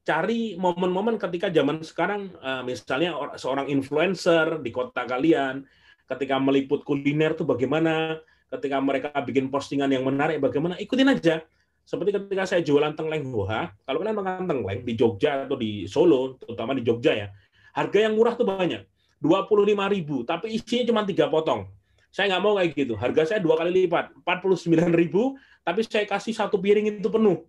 Cari momen-momen ketika zaman sekarang, misalnya seorang influencer di kota kalian, ketika meliput kuliner tuh bagaimana, ketika mereka bikin postingan yang menarik bagaimana, ikutin aja. Seperti ketika saya jualan tengleng Boha, kalau kalian makan tengleng di Jogja atau di Solo, terutama di Jogja ya, harga yang murah tuh banyak, 25.000, tapi isinya cuma 3 potong. Saya nggak mau kayak gitu, harga saya 2 kali lipat, 49.000, tapi saya kasih 1 piring itu penuh.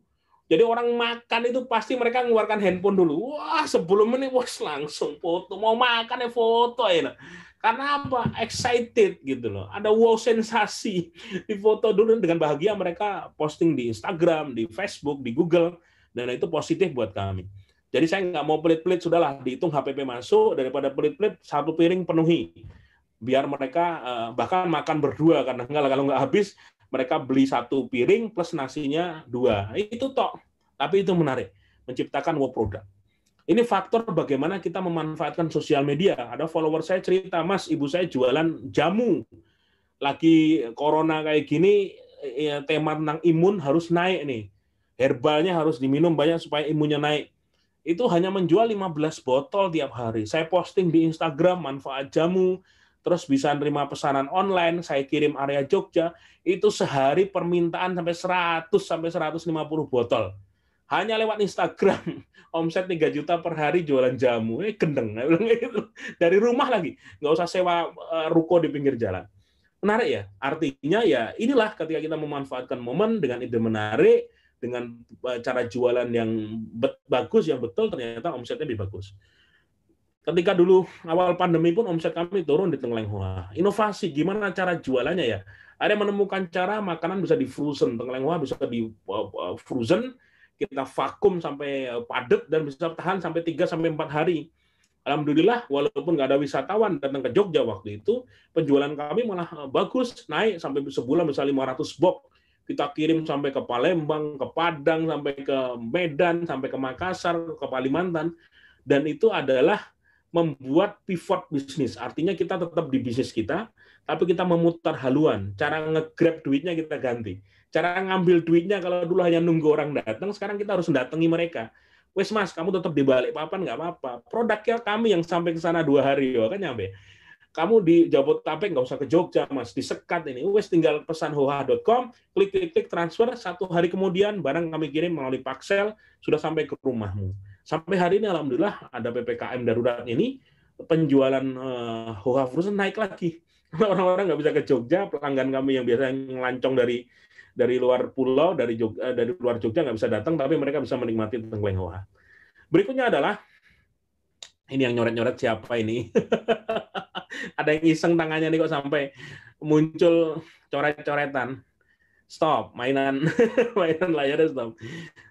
Jadi orang makan itu pasti mereka mengeluarkan handphone dulu. Wah, sebelum ini langsung foto, mau makan ya foto ya. Karena apa? Excited gitu loh. Ada wow sensasi. Di foto dulu dengan bahagia mereka posting di Instagram, di Facebook, di Google, dan itu positif buat kami. Jadi saya nggak mau pelit-pelit, sudahlah dihitung HPP masuk, daripada pelit-pelit 1 piring penuhi. Biar mereka bahkan makan berdua, karena kalau nggak habis mereka beli 1 piring plus nasinya 2. Itu tok. Tapi itu menarik. Menciptakan wow product. Ini faktor bagaimana kita memanfaatkan sosial media. Ada follower saya cerita, Mas, ibu saya jualan jamu. Lagi corona kayak gini, ya, tema tentang imun harus naik nih. Herbalnya harus diminum banyak supaya imunnya naik. Itu hanya menjual 15 botol tiap hari. Saya posting di Instagram, manfaat jamu, terus bisa nerima pesanan online, saya kirim area Jogja, itu sehari permintaan sampai 100 sampai 150 botol. Hanya lewat Instagram, omset 3 juta per hari jualan jamu. Gendeng. Dari rumah lagi, nggak usah sewa ruko di pinggir jalan. Menarik ya? Artinya ya inilah ketika kita memanfaatkan momen dengan ide menarik, dengan cara jualan yang bagus, yang betul, ternyata omsetnya lebih bagus. Ketika dulu awal pandemi pun omset kami turun di Tengkleng Hoa. Inovasi, gimana cara jualannya ya? Ada yang menemukan cara makanan bisa di frozen, Tengkleng Hoa bisa di frozen, kita vakum sampai padat dan bisa tahan sampai 3 sampai 4 hari. Alhamdulillah, walaupun nggak ada wisatawan datang ke Jogja waktu itu, penjualan kami malah bagus, naik sampai sebulan bisa 500 box. Kita kirim sampai ke Palembang, ke Padang, sampai ke Medan, sampai ke Makassar, ke Kalimantan. Dan itu adalah membuat pivot bisnis. Artinya kita tetap di bisnis kita, tapi kita memutar haluan. Cara nge-grab duitnya kita ganti. Cara ngambil duitnya kalau dulu hanya nunggu orang datang, sekarang kita harus mendatangi mereka. Wes Mas, kamu tetap di Balikpapan nggak apa-apa. Produknya kami yang sampai ke sana 2 hari, ya kan nyampe. Kamu di Jabodetabek nggak usah ke Jogja, Mas. Disekat ini. Wes tinggal pesan hoha.com, klik transfer, 1 hari kemudian barang kami kirim melalui Paxel, sudah sampai ke rumahmu. Sampai hari ini alhamdulillah ada PPKM darurat ini, penjualan Hoha Frozen naik lagi. Orang-orang nggak bisa ke Jogja, pelanggan kami yang biasa ngelancong dari luar pulau, dari luar Jogja nggak bisa datang, tapi mereka bisa menikmati Tengkleng Hoa. Berikutnya adalah, ini yang nyoret-nyoret siapa ini? Ada yang iseng tangannya nih kok sampai muncul coret-coretan. Stop, mainan layarnya stop.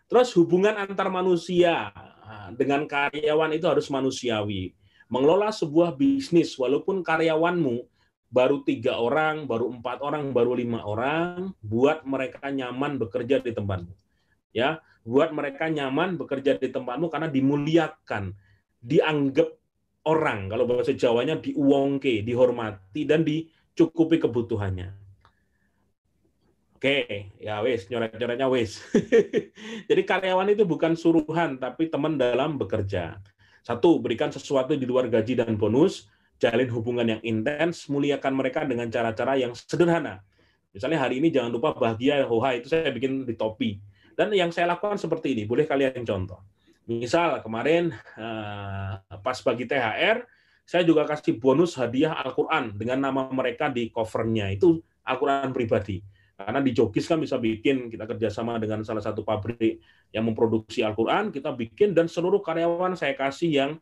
Terus hubungan antar manusia dengan karyawan itu harus manusiawi. Mengelola sebuah bisnis, walaupun karyawanmu baru 3 orang, baru 4 orang, baru 5 orang, buat mereka nyaman bekerja di tempatmu. Ya, buat mereka nyaman bekerja di tempatmu karena dimuliakan, dianggap orang, kalau bahasa Jawanya diuwongke, dihormati dan dicukupi kebutuhannya. Oke, ya wes, nyoret-nyoretnya wes. Jadi karyawan itu bukan suruhan, tapi teman dalam bekerja. 1, berikan sesuatu di luar gaji dan bonus, jalin hubungan yang intens, muliakan mereka dengan cara-cara yang sederhana. Misalnya hari ini jangan lupa bahagia Hoha, itu saya bikin di topi. Dan yang saya lakukan seperti ini, boleh kalian contoh. Misal kemarin pas bagi THR, saya juga kasih bonus hadiah Al-Quran dengan nama mereka di covernya, itu Al-Quran pribadi. Karena di Jogis kan bisa bikin, kita kerjasama dengan salah satu pabrik yang memproduksi Al-Quran, kita bikin, dan seluruh karyawan saya kasih yang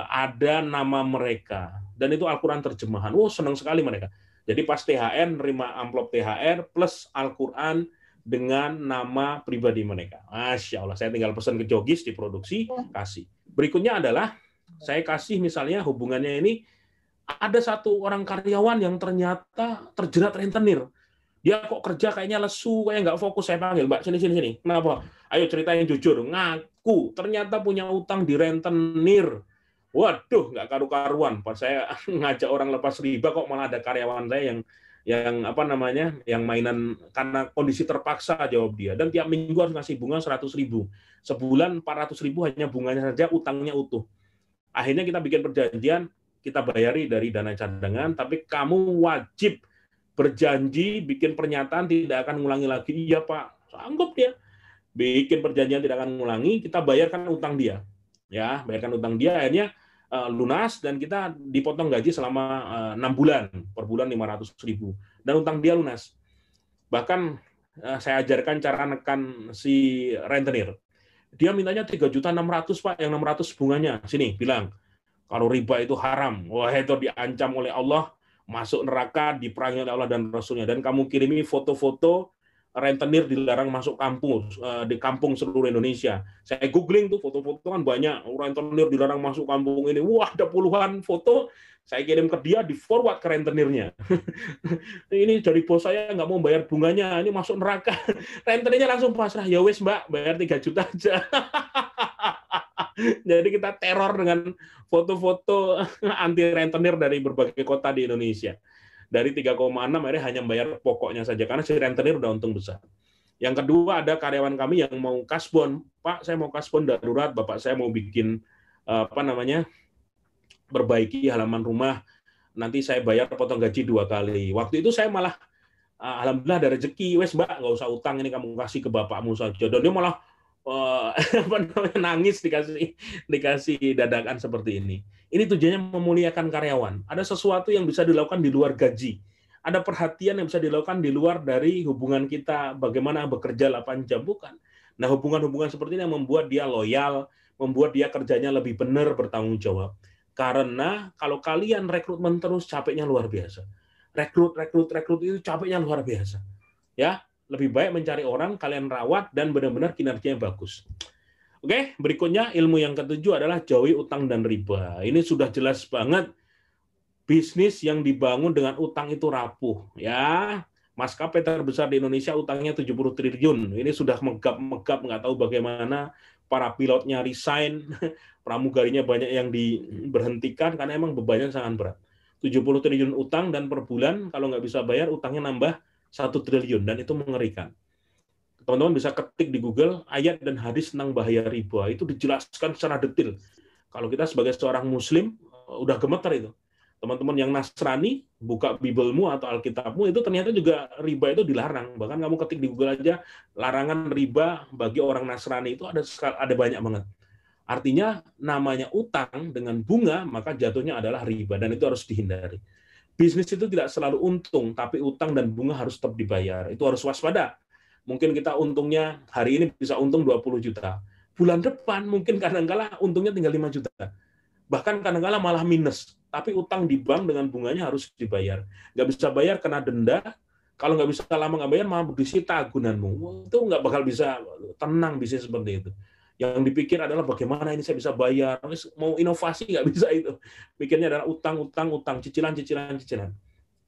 ada nama mereka. Dan itu Al-Quran terjemahan. Senang sekali mereka. Jadi pas THR, nerima amplop THR plus Al-Quran dengan nama pribadi mereka. Masya Allah, saya tinggal pesan ke Jogis, diproduksi, kasih. Berikutnya adalah, saya kasih misalnya hubungannya ini, ada satu orang karyawan yang ternyata terjerat rentenir. Dia kok kerja kayaknya lesu, kayak nggak fokus. Saya panggil, Mbak, sini. Kenapa? Ayo ceritain jujur. Ngaku, ternyata punya utang di rentenir. Waduh, nggak karu-karuan. Pas saya ngajak orang lepas riba, kok malah ada karyawan saya yang mainan karena kondisi terpaksa, jawab dia. Dan tiap minggu harus ngasih bunga 100.000. Sebulan 400.000 hanya bunganya saja, utangnya utuh. Akhirnya kita bikin perjanjian, kita bayari dari dana cadangan, tapi kamu wajib berjanji, bikin pernyataan tidak akan ngulangi lagi. Iya Pak, sanggup dia. Bikin perjanjian tidak akan ngulangi, kita bayarkan utang dia. Ya, bayarkan utang dia, akhirnya lunas, dan kita dipotong gaji selama 6 bulan, per bulan 500.000. Dan utang dia lunas. Bahkan saya ajarkan cara nekan si rentenir. Dia mintanya 3.600.000 Pak, yang 600 bunganya. Sini, bilang, kalau riba itu haram. Wah, itu diancam oleh Allah, masuk neraka, diperangi oleh Allah dan Rasulnya. Dan kamu kirimi foto-foto rentenir dilarang masuk kampung, di kampung seluruh Indonesia. Saya googling tuh foto-foto kan banyak, rentenir dilarang masuk kampung ini. Wah, ada puluhan foto. Saya kirim ke dia, di forward ke rentenirnya. Ini dari bos saya nggak mau bayar bunganya, ini masuk neraka. Rentenirnya langsung pasrah, ya wes Mbak, bayar 3 juta aja. Jadi kita teror dengan foto-foto anti rentenir dari berbagai kota di Indonesia. Dari 3,6 akhirnya hanya bayar pokoknya saja, karena si rentenir udah untung besar. Yang kedua, ada karyawan kami yang mau kasbon. Pak, saya mau kasbon darurat, Bapak saya mau bikin perbaiki halaman rumah, nanti saya bayar potong gaji 2 kali. Waktu itu saya malah, alhamdulillah ada rezeki, wes Mbak, nggak usah utang, ini kamu kasih ke bapakmu saja. Dan dia malah nangis dikasih dadakan seperti ini. Ini tujuannya memuliakan karyawan. Ada sesuatu yang bisa dilakukan di luar gaji. Ada perhatian yang bisa dilakukan di luar dari hubungan kita, bagaimana bekerja 8 jam, bukan. Nah, hubungan-hubungan seperti ini yang membuat dia loyal, membuat dia kerjanya lebih benar, bertanggung jawab. Karena kalau kalian rekrutmen terus, capeknya luar biasa. Rekrut itu capeknya luar biasa. Ya, lebih baik mencari orang, kalian rawat, dan benar-benar kinerjanya bagus. Oke, berikutnya ilmu yang ketujuh adalah jauhi utang dan riba. Ini sudah jelas banget, bisnis yang dibangun dengan utang itu rapuh. Ya, maskapai terbesar di Indonesia utangnya 70 triliun. Ini sudah megap-megap, nggak tahu bagaimana, para pilotnya resign, pramugarinya banyak yang diberhentikan karena emang bebannya sangat berat. 70 triliun utang dan per bulan kalau nggak bisa bayar utangnya nambah 1 triliun dan itu mengerikan. Teman-teman bisa ketik di Google ayat dan hadis tentang bahaya riba, itu dijelaskan secara detail. Kalau kita sebagai seorang muslim udah gemeter itu. Teman-teman yang Nasrani, buka Biblemu atau Alkitabmu, itu ternyata juga riba itu dilarang. Bahkan kamu ketik di Google aja, larangan riba bagi orang Nasrani itu ada banyak banget. Artinya, namanya utang dengan bunga, maka jatuhnya adalah riba, dan itu harus dihindari. Bisnis itu tidak selalu untung, tapi utang dan bunga harus tetap dibayar. Itu harus waspada. Mungkin kita untungnya hari ini bisa untung 20 juta. Bulan depan mungkin kadang-kala untungnya tinggal 5 juta. Bahkan kadang-kala malah minus. Tapi utang di bank dengan bunganya harus dibayar. Nggak bisa bayar kena denda, kalau nggak bisa lama nggak bayar malah disita agunanmu. Itu nggak bakal bisa tenang bisnis seperti itu. Yang dipikir adalah bagaimana ini saya bisa bayar. Mau inovasi nggak bisa itu. Pikirnya adalah utang, cicilan.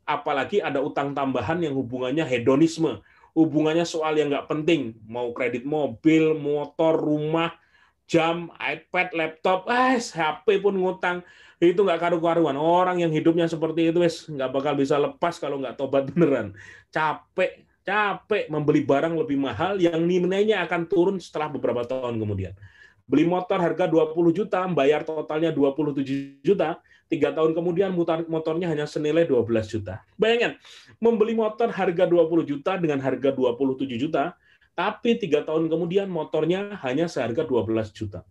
Apalagi ada utang tambahan yang hubungannya hedonisme. Hubungannya soal yang nggak penting. Mau kredit mobil, motor, rumah, jam, iPad, laptop, HP pun ngutang. Itu nggak karu-karuan. Orang yang hidupnya seperti itu nggak bakal bisa lepas kalau nggak tobat beneran. Capek membeli barang lebih mahal yang nilainya akan turun setelah beberapa tahun kemudian. Beli motor harga 20 juta, bayar totalnya 27 juta, 3 tahun kemudian motornya hanya senilai 12 juta. Bayangkan, membeli motor harga 20 juta dengan harga 27 juta, tapi 3 tahun kemudian motornya hanya seharga 12 juta.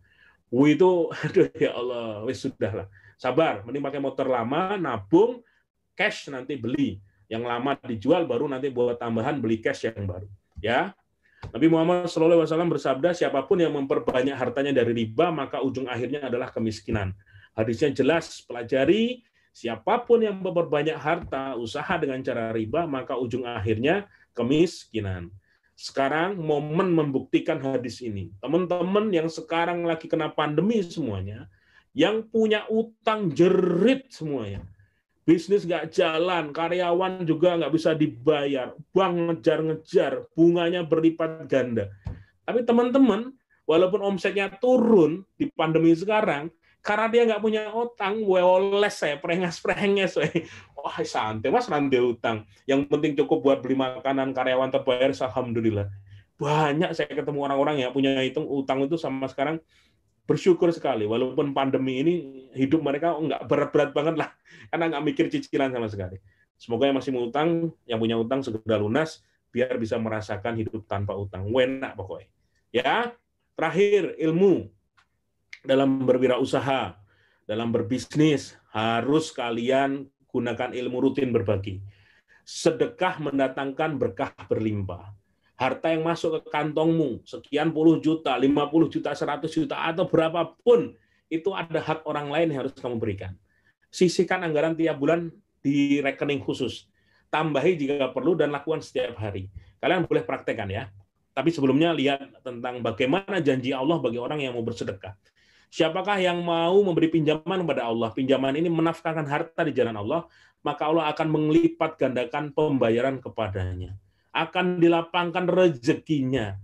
Itu, aduh ya Allah, sudahlah. Sabar, mending pakai motor lama, nabung, cash nanti beli. Yang lama dijual, baru nanti buat tambahan beli cash yang baru. Ya, Nabi Muhammad SAW bersabda, siapapun yang memperbanyak hartanya dari riba, maka ujung akhirnya adalah kemiskinan. Hadisnya jelas, pelajari, siapapun yang memperbanyak harta, usaha dengan cara riba, maka ujung akhirnya kemiskinan. Sekarang momen membuktikan hadis ini. Teman-teman yang sekarang lagi kena pandemi semuanya, yang punya utang jerit semuanya. Bisnis nggak jalan, karyawan juga nggak bisa dibayar, bank ngejar-ngejar, bunganya berlipat ganda. Tapi teman-teman, walaupun omsetnya turun di pandemi sekarang, karena dia nggak punya utang, weoles saya, prenges-prenges. Wah, santai mas, nanti utang. Yang penting cukup buat beli makanan, karyawan terbayar, alhamdulillah. Banyak saya ketemu orang-orang yang punya utang itu sama sekarang, bersyukur sekali, walaupun pandemi ini hidup mereka nggak berat-berat banget lah, karena nggak mikir cicilan sama sekali. Semoga yang masih utang, yang punya utang segera lunas, biar bisa merasakan hidup tanpa utang. Enak pokoknya. Ya, terakhir ilmu dalam berwirausaha, dalam berbisnis, harus kalian gunakan ilmu rutin berbagi. Sedekah mendatangkan berkah berlimpah. Harta yang masuk ke kantongmu, sekian puluh juta, 50 juta, 100 juta, atau berapapun, itu ada hak orang lain yang harus kamu berikan. Sisihkan anggaran tiap bulan di rekening khusus. Tambahi jika perlu dan lakukan setiap hari. Kalian boleh praktekkan ya. Tapi sebelumnya lihat tentang bagaimana janji Allah bagi orang yang mau bersedekah. Siapakah yang mau memberi pinjaman kepada Allah? Pinjaman ini menafkahkan harta di jalan Allah, maka Allah akan melipat gandakan pembayaran kepadanya. Akan dilapangkan rezekinya.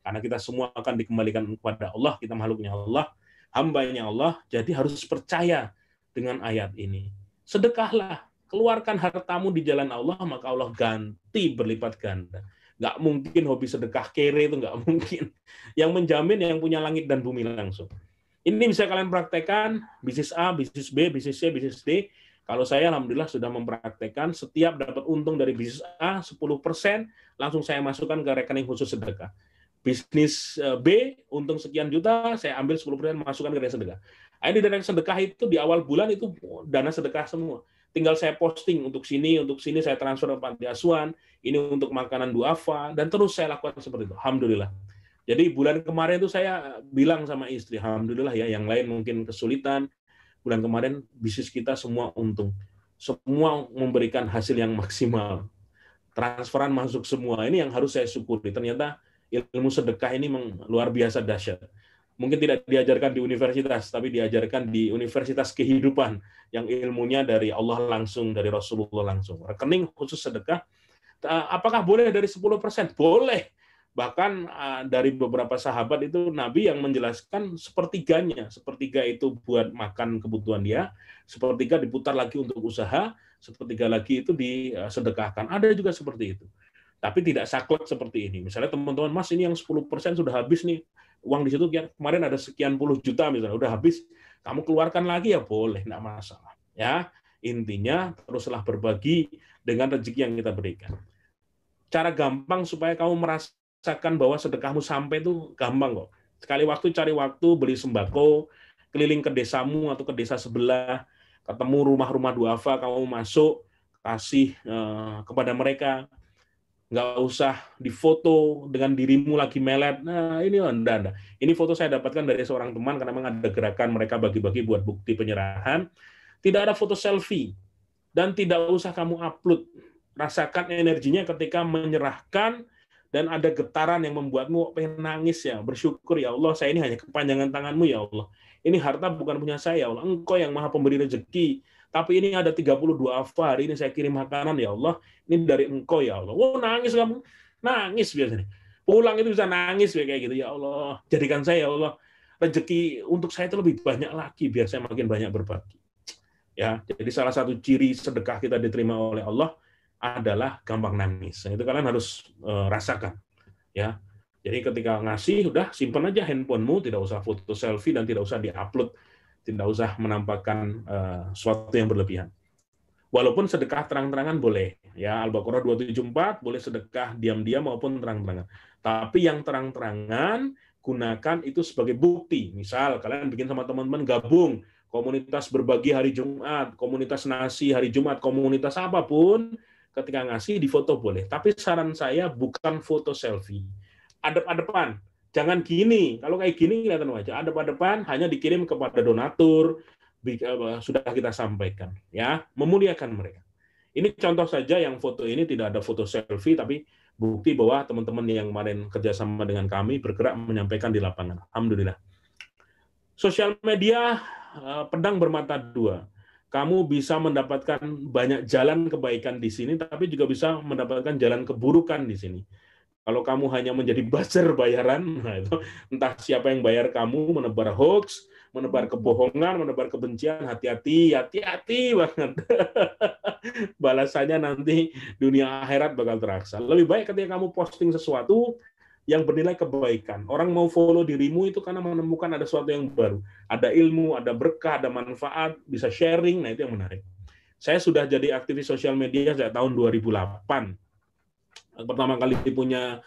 Karena kita semua akan dikembalikan kepada Allah, kita makhluknya Allah, hambanya Allah, jadi harus percaya dengan ayat ini. Sedekahlah, keluarkan hartamu di jalan Allah, maka Allah ganti berlipat ganda. Nggak mungkin hobi sedekah kere itu, nggak mungkin. Yang menjamin yang punya langit dan bumi langsung. Ini bisa kalian praktekkan, bisnis A, bisnis B, bisnis C, bisnis D. Kalau saya alhamdulillah sudah mempraktekkan, setiap dapat untung dari bisnis A 10%, langsung saya masukkan ke rekening khusus sedekah. Bisnis B untung sekian juta, saya ambil 10% masukkan ke rekening sedekah. Ini dari sedekah itu di awal bulan itu dana sedekah semua. Tinggal saya posting untuk sini saya transfer ke panti asuhan, ini untuk makanan duafa, dan terus saya lakukan seperti itu. Alhamdulillah. Jadi bulan kemarin itu saya bilang sama istri, alhamdulillah ya, yang lain mungkin kesulitan. Bulan kemarin bisnis kita semua untung. Semua memberikan hasil yang maksimal. Transferan masuk semua. Ini yang harus saya syukuri. Ternyata ilmu sedekah ini luar biasa dahsyat. Mungkin tidak diajarkan di universitas, tapi diajarkan di universitas kehidupan yang ilmunya dari Allah langsung, dari Rasulullah langsung. Rekening khusus sedekah, apakah boleh dari 10%? Boleh. Bahkan dari beberapa sahabat itu Nabi yang menjelaskan sepertiganya. Sepertiga itu buat makan kebutuhan dia, sepertiga diputar lagi untuk usaha, sepertiga lagi itu disedekahkan. Ada juga seperti itu. Tapi tidak saklek seperti ini. Misalnya teman-teman, Mas ini yang 10% sudah habis nih. Uang di situ kemarin ada sekian puluh juta misalnya, udah habis. Kamu keluarkan lagi ya boleh, enggak masalah. Ya, intinya teruslah berbagi dengan rezeki yang kita berikan. Cara gampang supaya kamu merasakan bahwa sedekahmu sampai itu gampang kok. Sekali waktu cari waktu beli sembako, keliling ke desamu atau ke desa sebelah, ketemu rumah-rumah duafa, kamu masuk, kasih kepada mereka. Nggak usah difoto dengan dirimu lagi melet. Nah, ini enggak. Ini foto saya dapatkan dari seorang teman karena memang ada gerakan mereka bagi-bagi buat bukti penyerahan. Tidak ada foto selfie dan tidak usah kamu upload. Rasakan energinya ketika menyerahkan dan ada getaran yang membuatmu pengen nangis ya. Bersyukur ya Allah, saya ini hanya kepanjangan tanganmu ya Allah. Ini harta bukan punya saya ya Allah. Engkau yang maha pemberi rezeki. Tapi ini ada 32 afa, hari ini saya kirim makanan ya Allah. Ini dari engkau ya Allah. Oh, nangis kamu. Nangis biasanya. Pulang itu bisa nangis kayak gitu. Ya Allah, jadikan saya ya Allah. Rezeki untuk saya itu lebih banyak lagi biar saya makin banyak berbagi. Ya, jadi salah satu ciri sedekah kita diterima oleh Allah adalah gampang nangis. Itu kalian harus rasakan. Ya, jadi ketika ngasih, udah simpan aja handphonemu, tidak usah foto selfie dan tidak usah diupload, tidak usah menampakkan sesuatu yang berlebihan. Walaupun sedekah terang-terangan boleh, ya Al-Baqarah 274 boleh sedekah diam-diam maupun terang-terangan. Tapi yang terang-terangan gunakan itu sebagai bukti. Misal kalian bikin sama teman-teman gabung komunitas berbagi hari Jumat, komunitas nasi hari Jumat, komunitas apapun. Ketika ngasih di foto boleh, tapi saran saya bukan foto selfie. Adep-adepan, jangan gini. Kalau kayak gini kelihatan wajah. Adep-adepan hanya dikirim kepada donatur. Sudah kita sampaikan, ya, memuliakan mereka. Ini contoh saja yang foto ini tidak ada foto selfie, tapi bukti bahwa teman-teman yang kemarin kerjasama dengan kami bergerak menyampaikan di lapangan. Alhamdulillah. Sosial media pedang bermata dua. Kamu bisa mendapatkan banyak jalan kebaikan di sini, tapi juga bisa mendapatkan jalan keburukan di sini. Kalau kamu hanya menjadi buzzer bayaran, nah itu entah siapa yang bayar kamu menebar hoax, menebar kebohongan, menebar kebencian, hati-hati banget. Balasannya nanti dunia akhirat bakal terasa. Lebih baik ketika kamu posting sesuatu yang bernilai kebaikan. Orang mau follow dirimu itu karena menemukan ada sesuatu yang baru. Ada ilmu, ada berkah, ada manfaat, bisa sharing, nah itu yang menarik. Saya sudah jadi aktivis sosial media sejak tahun 2008. Pertama kali punya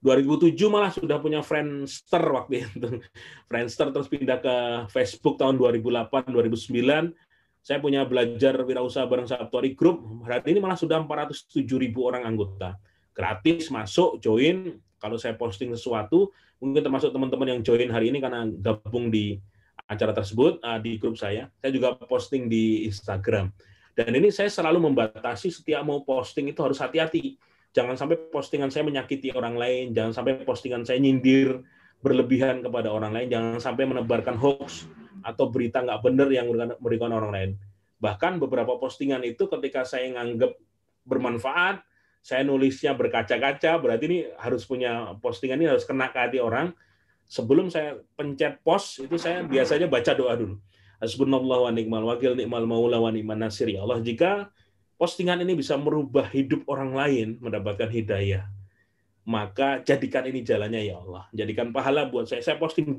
2007 malah sudah punya Friendster waktu itu. Friendster terus pindah ke Facebook tahun 2008, 2009. Saya punya belajar wirausaha bareng Sabtuari Group. Hari ini malah sudah 407.000 orang anggota. Gratis masuk, join. Kalau saya posting sesuatu, mungkin termasuk teman-teman yang join hari ini karena gabung di acara tersebut, di grup saya juga posting di Instagram. Dan ini saya selalu membatasi setiap mau posting itu harus hati-hati. Jangan sampai postingan saya menyakiti orang lain, jangan sampai postingan saya nyindir berlebihan kepada orang lain, jangan sampai menebarkan hoax atau berita nggak benar yang memberikan orang lain. Bahkan beberapa postingan itu ketika saya nganggap bermanfaat, saya nulisnya berkaca-kaca, berarti ini harus punya postingan ini harus kena ke hati orang. Sebelum saya pencet post, itu saya biasanya baca doa dulu. Hasbunallahu wa ni'mal wakil, ni'mal maula wa ni'man nasir. Ya Allah, jika postingan ini bisa merubah hidup orang lain, mendapatkan hidayah, maka jadikan ini jalannya ya Allah. Jadikan pahala buat saya. Saya posting,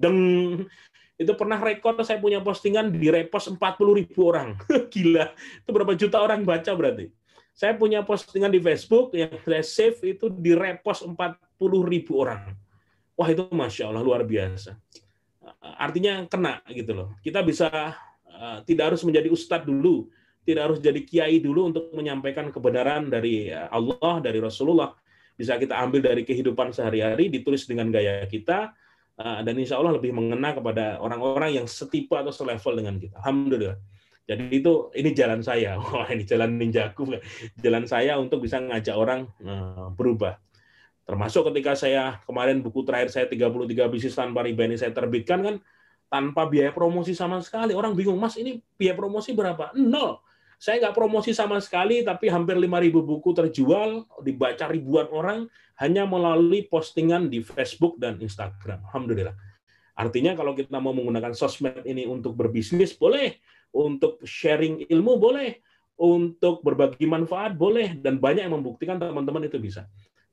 itu pernah rekor saya punya postingan di repost 40.000 orang. Gila, itu berapa juta orang baca berarti. Saya punya postingan di Facebook yang saya save itu di repost 40.000 orang. Wah itu Masya Allah luar biasa. Artinya kena gitu loh. Kita bisa tidak harus menjadi ustadz dulu, tidak harus jadi kiai dulu untuk menyampaikan kebenaran dari Allah, dari Rasulullah. bisa kita ambil dari kehidupan sehari-hari, ditulis dengan gaya kita, dan insya Allah lebih mengena kepada orang-orang yang setipe atau selevel dengan kita. Alhamdulillah. Jadi ini jalan saya. Wah, ini jalan ninjaku. Jalan saya untuk bisa ngajak orang berubah. Termasuk ketika saya kemarin buku terakhir saya 33 bisnis tanpa riba ini saya terbitkan kan tanpa biaya promosi sama sekali. Orang bingung, Mas ini biaya promosi berapa? 0. Saya nggak promosi sama sekali, tapi hampir 5.000 buku terjual, dibaca ribuan orang, hanya melalui postingan di Facebook dan Instagram. Alhamdulillah. Artinya kalau kita mau menggunakan sosmed ini untuk berbisnis, boleh. Untuk sharing ilmu, boleh. Untuk berbagi manfaat, boleh. Dan banyak yang membuktikan teman-teman itu bisa.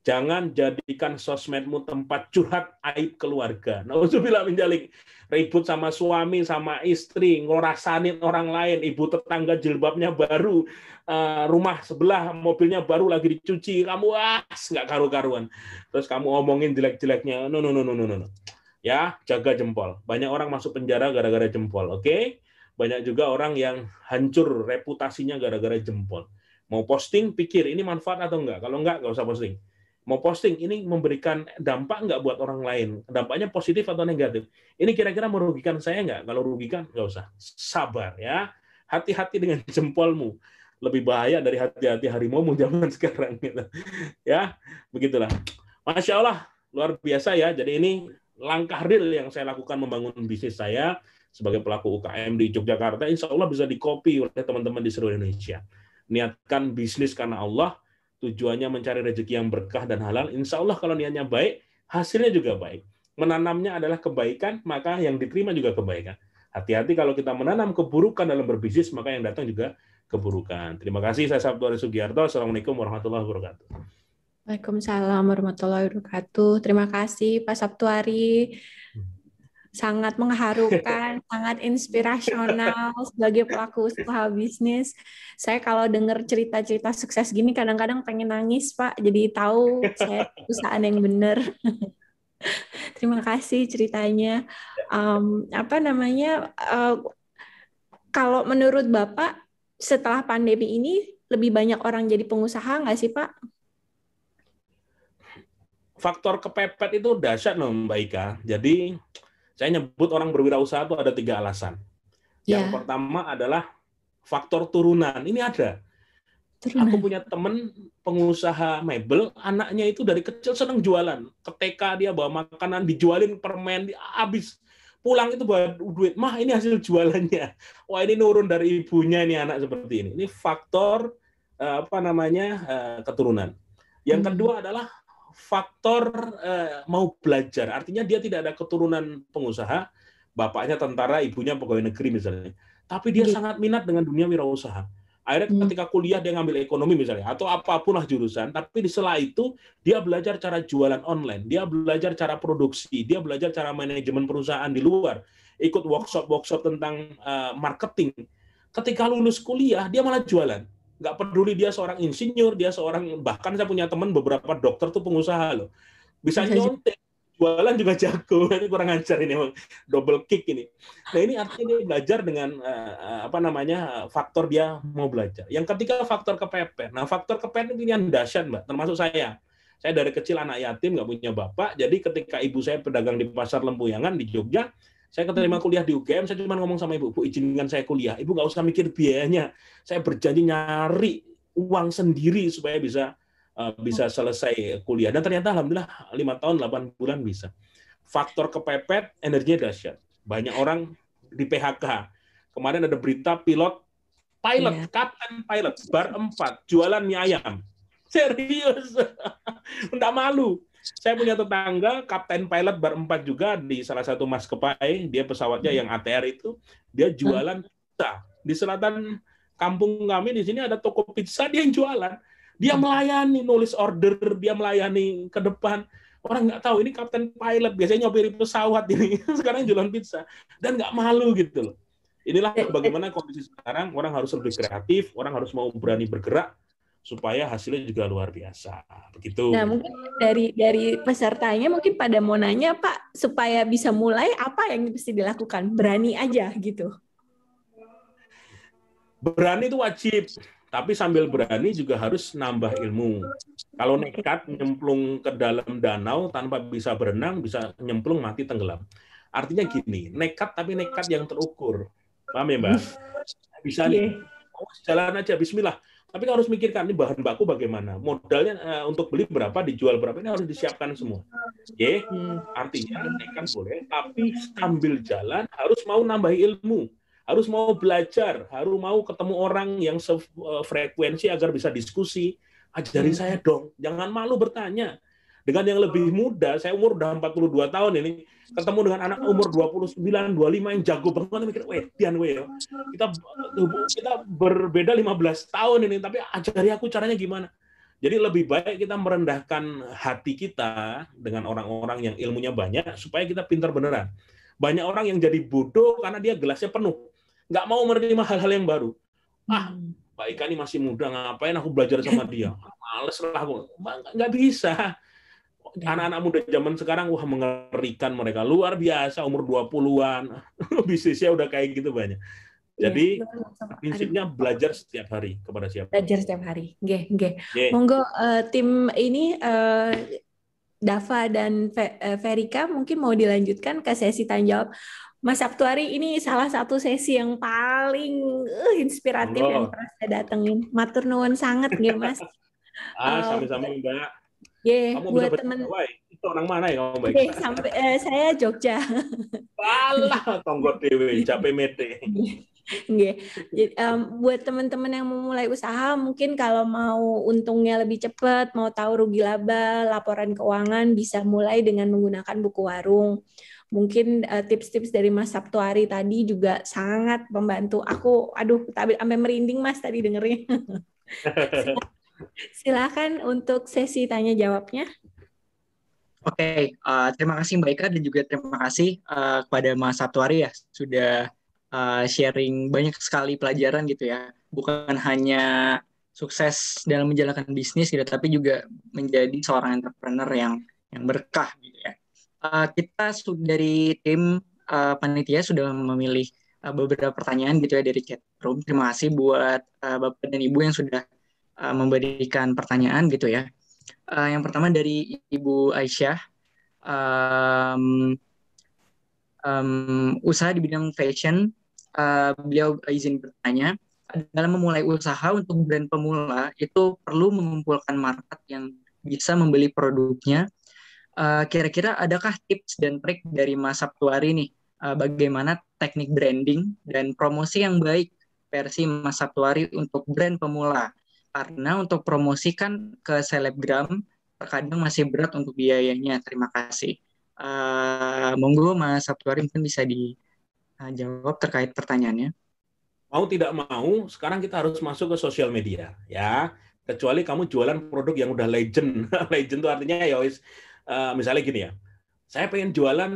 Jangan jadikan sosmedmu tempat curhat aib keluarga. Nauzubillah min dzalik. Ribut sama suami, sama istri, ngerasanin orang lain, ibu tetangga jilbabnya baru, rumah sebelah mobilnya baru lagi dicuci, kamu nggak karu-karuan. Terus kamu omongin jelek-jeleknya. No. Ya, jaga jempol. Banyak orang masuk penjara gara-gara jempol, oke? Banyak juga orang yang hancur reputasinya gara-gara jempol. Mau posting, pikir ini manfaat atau enggak. Kalau enggak, nggak usah posting. Mau posting, ini memberikan dampak nggak buat orang lain? Dampaknya positif atau negatif? Ini kira-kira merugikan saya nggak? Kalau rugikan, nggak usah. Sabar ya. Hati-hati dengan jempolmu. Lebih bahaya dari hati-hati harimau zaman sekarang. Gitu. Ya, begitulah. Masya Allah, luar biasa ya. Jadi ini langkah real yang saya lakukan membangun bisnis saya sebagai pelaku UKM di Yogyakarta. Insya Allah bisa dikopi oleh teman-teman di seluruh Indonesia. Niatkan bisnis karena Allah, tujuannya mencari rezeki yang berkah dan halal. Insya Allah kalau niatnya baik, hasilnya juga baik. Menanamnya adalah kebaikan, maka yang diterima juga kebaikan. Hati-hati kalau kita menanam keburukan dalam berbisnis, maka yang datang juga keburukan. Terima kasih, saya Sabtuari Sugiarto. Assalamualaikum warahmatullahi wabarakatuh. Waalaikumsalam warahmatullahi wabarakatuh. Terima kasih Pak Sabtuari. Sangat mengharukan, sangat inspirasional sebagai pelaku usaha bisnis. Saya kalau dengar cerita-cerita sukses gini kadang-kadang pengen nangis, Pak. Jadi tahu saya perusahaan yang benar. Terima kasih ceritanya. Kalau menurut Bapak, setelah pandemi ini lebih banyak orang jadi pengusaha nggak sih, Pak? Faktor kepepet itu dahsyat loh, Mbak Ika. Jadi saya nyebut orang berwirausaha itu ada 3 alasan. Yang pertama adalah faktor turunan. Ini ada. Aku punya teman pengusaha mebel, anaknya itu dari kecil senang jualan. Ke TK dia bawa makanan, dijualin permen, habis. Pulang itu bawa duit. Mah, ini hasil jualannya. Wah, ini nurun dari ibunya ini anak seperti ini. Ini faktor keturunan. Yang kedua adalah faktor mau belajar, artinya dia tidak ada keturunan pengusaha, bapaknya tentara, ibunya pegawai negeri misalnya, tapi dia sangat minat dengan dunia wirausaha. Akhirnya ketika kuliah dia ngambil ekonomi misalnya, atau apapun lah jurusan, tapi di sela itu dia belajar cara jualan online, dia belajar cara produksi, dia belajar cara manajemen perusahaan di luar, ikut workshop tentang marketing. Ketika lulus kuliah, dia malah jualan. Nggak peduli dia seorang insinyur, dia seorang, bahkan saya punya teman beberapa dokter tuh pengusaha loh, bisa nyontek, jualan juga jago. Ini kurang ajar ini, double kick ini. Nah ini artinya dia belajar dengan faktor dia mau belajar. Yang ketiga faktor kepepet. Nah faktor kepepet ini yang dahsyat Mbak, termasuk saya. Saya dari kecil anak yatim, nggak punya bapak, jadi ketika ibu saya pedagang di pasar Lempuyangan di Jogja, saya keterima kuliah di UGM, saya cuma ngomong sama ibu, Bu, izinkan saya kuliah. Ibu nggak usah mikir biayanya. Saya berjanji nyari uang sendiri supaya bisa selesai kuliah. Dan ternyata alhamdulillah 5 tahun 8 bulan bisa. Faktor kepepet, energinya dahsyat. Banyak orang di PHK. Kemarin ada berita kapten pilot, bar 4, jualan mie ayam. Serius. Nggak malu. Saya punya tetangga, kapten pilot bar 4 juga di salah satu maskapai, dia pesawatnya yang ATR itu, dia jualan pizza. Di selatan kampung kami di sini ada toko pizza, dia yang jualan. Dia melayani, nulis order, dia melayani ke depan. Orang nggak tahu, ini kapten pilot, biasanya nyopiri pesawat ini. Sekarang jualan pizza. Dan nggak malu gitu loh. Inilah bagaimana kondisi sekarang, orang harus lebih kreatif, orang harus mau berani bergerak, supaya hasilnya juga luar biasa. Begitu. Nah, mungkin dari pesertanya mungkin pada mau nanya, Pak, supaya bisa mulai apa yang mesti dilakukan? Berani aja gitu. Berani itu wajib, tapi sambil berani juga harus nambah ilmu. Kalau nekat nyemplung ke dalam danau tanpa bisa berenang, bisa nyemplung mati tenggelam. Artinya gini, nekat tapi nekat yang terukur. Paham ya, Mbak? Bisa nih, jalan aja, bismillah. Tapi harus mikirkan, ini bahan baku bagaimana. Modalnya untuk beli berapa, dijual berapa, ini harus disiapkan semua. Artinya nekat boleh, tapi sambil jalan harus mau nambah ilmu. Harus mau belajar, harus mau ketemu orang yang sefrekuensi agar bisa diskusi. Ajari saya dong, jangan malu bertanya. Dengan yang lebih muda, saya umur udah 42 tahun ini, ketemu dengan anak umur 29, 25 yang jago banget, mikir, Dian, kita berbeda 15 tahun ini, tapi ajari aku caranya gimana. Jadi lebih baik kita merendahkan hati kita dengan orang-orang yang ilmunya banyak, supaya kita pintar beneran. Banyak orang yang jadi bodoh karena dia gelasnya penuh. Nggak mau menerima hal-hal yang baru. Mbak Ika ini masih muda, ngapain aku belajar sama dia? Males lah aku. Nggak bisa. Anak-anak muda zaman sekarang, wah mengerikan mereka. Luar biasa, umur 20-an. Bisnisnya udah kayak gitu banyak. Jadi, prinsipnya belajar setiap hari kepada siapa. Belajar setiap hari. Nggih. Monggo tim ini, Dava dan Verika mungkin mau dilanjutkan ke sesi tanya jawab. Mas Sabtuari, ini salah satu sesi yang paling inspiratif yang pernah saya datengin. Matur nuwun sangat nggih, Mas. Sama-sama, Mbak. Kamu buat teman itu orang mana ya, Mbak? Sampai saya Jogja. Alah, tonggo dewe, capek mete. Buat teman-teman yang mau mulai usaha, mungkin kalau mau untungnya lebih cepat, mau tahu rugi laba, laporan keuangan, bisa mulai dengan menggunakan buku warung. Mungkin tips-tips dari Mas Sabtuari tadi juga sangat membantu aku. Sampai merinding Mas tadi dengerin. Silakan untuk sesi tanya jawabnya. Oke, terima kasih Mbak Ika dan juga terima kasih kepada Mas Sabtuari ya sudah sharing banyak sekali pelajaran gitu ya. Bukan hanya sukses dalam menjalankan bisnis gitu, tapi juga menjadi seorang entrepreneur yang berkah gitu ya. Kita dari tim panitia sudah memilih beberapa pertanyaan gitu ya dari chat room. Terima kasih buat Bapak dan Ibu yang sudah memberikan pertanyaan gitu ya. Yang pertama dari Ibu Aisyah, usaha di bidang fashion. Beliau izin bertanya, dalam memulai usaha untuk brand pemula itu perlu mengumpulkan market yang bisa membeli produknya. Kira-kira adakah tips dan trik dari Mas Sabtuari nih, bagaimana teknik branding dan promosi yang baik versi Mas Sabtuari untuk brand pemula? Karena untuk promosikan ke selebgram terkadang masih berat untuk biayanya. Terima kasih. Monggo Mas Sabtuari mungkin bisa dijawab terkait pertanyaannya. Mau tidak mau, sekarang kita harus masuk ke sosial media, ya. Kecuali kamu jualan produk yang udah legend. Legend itu artinya ya misalnya gini ya, saya pengen jualan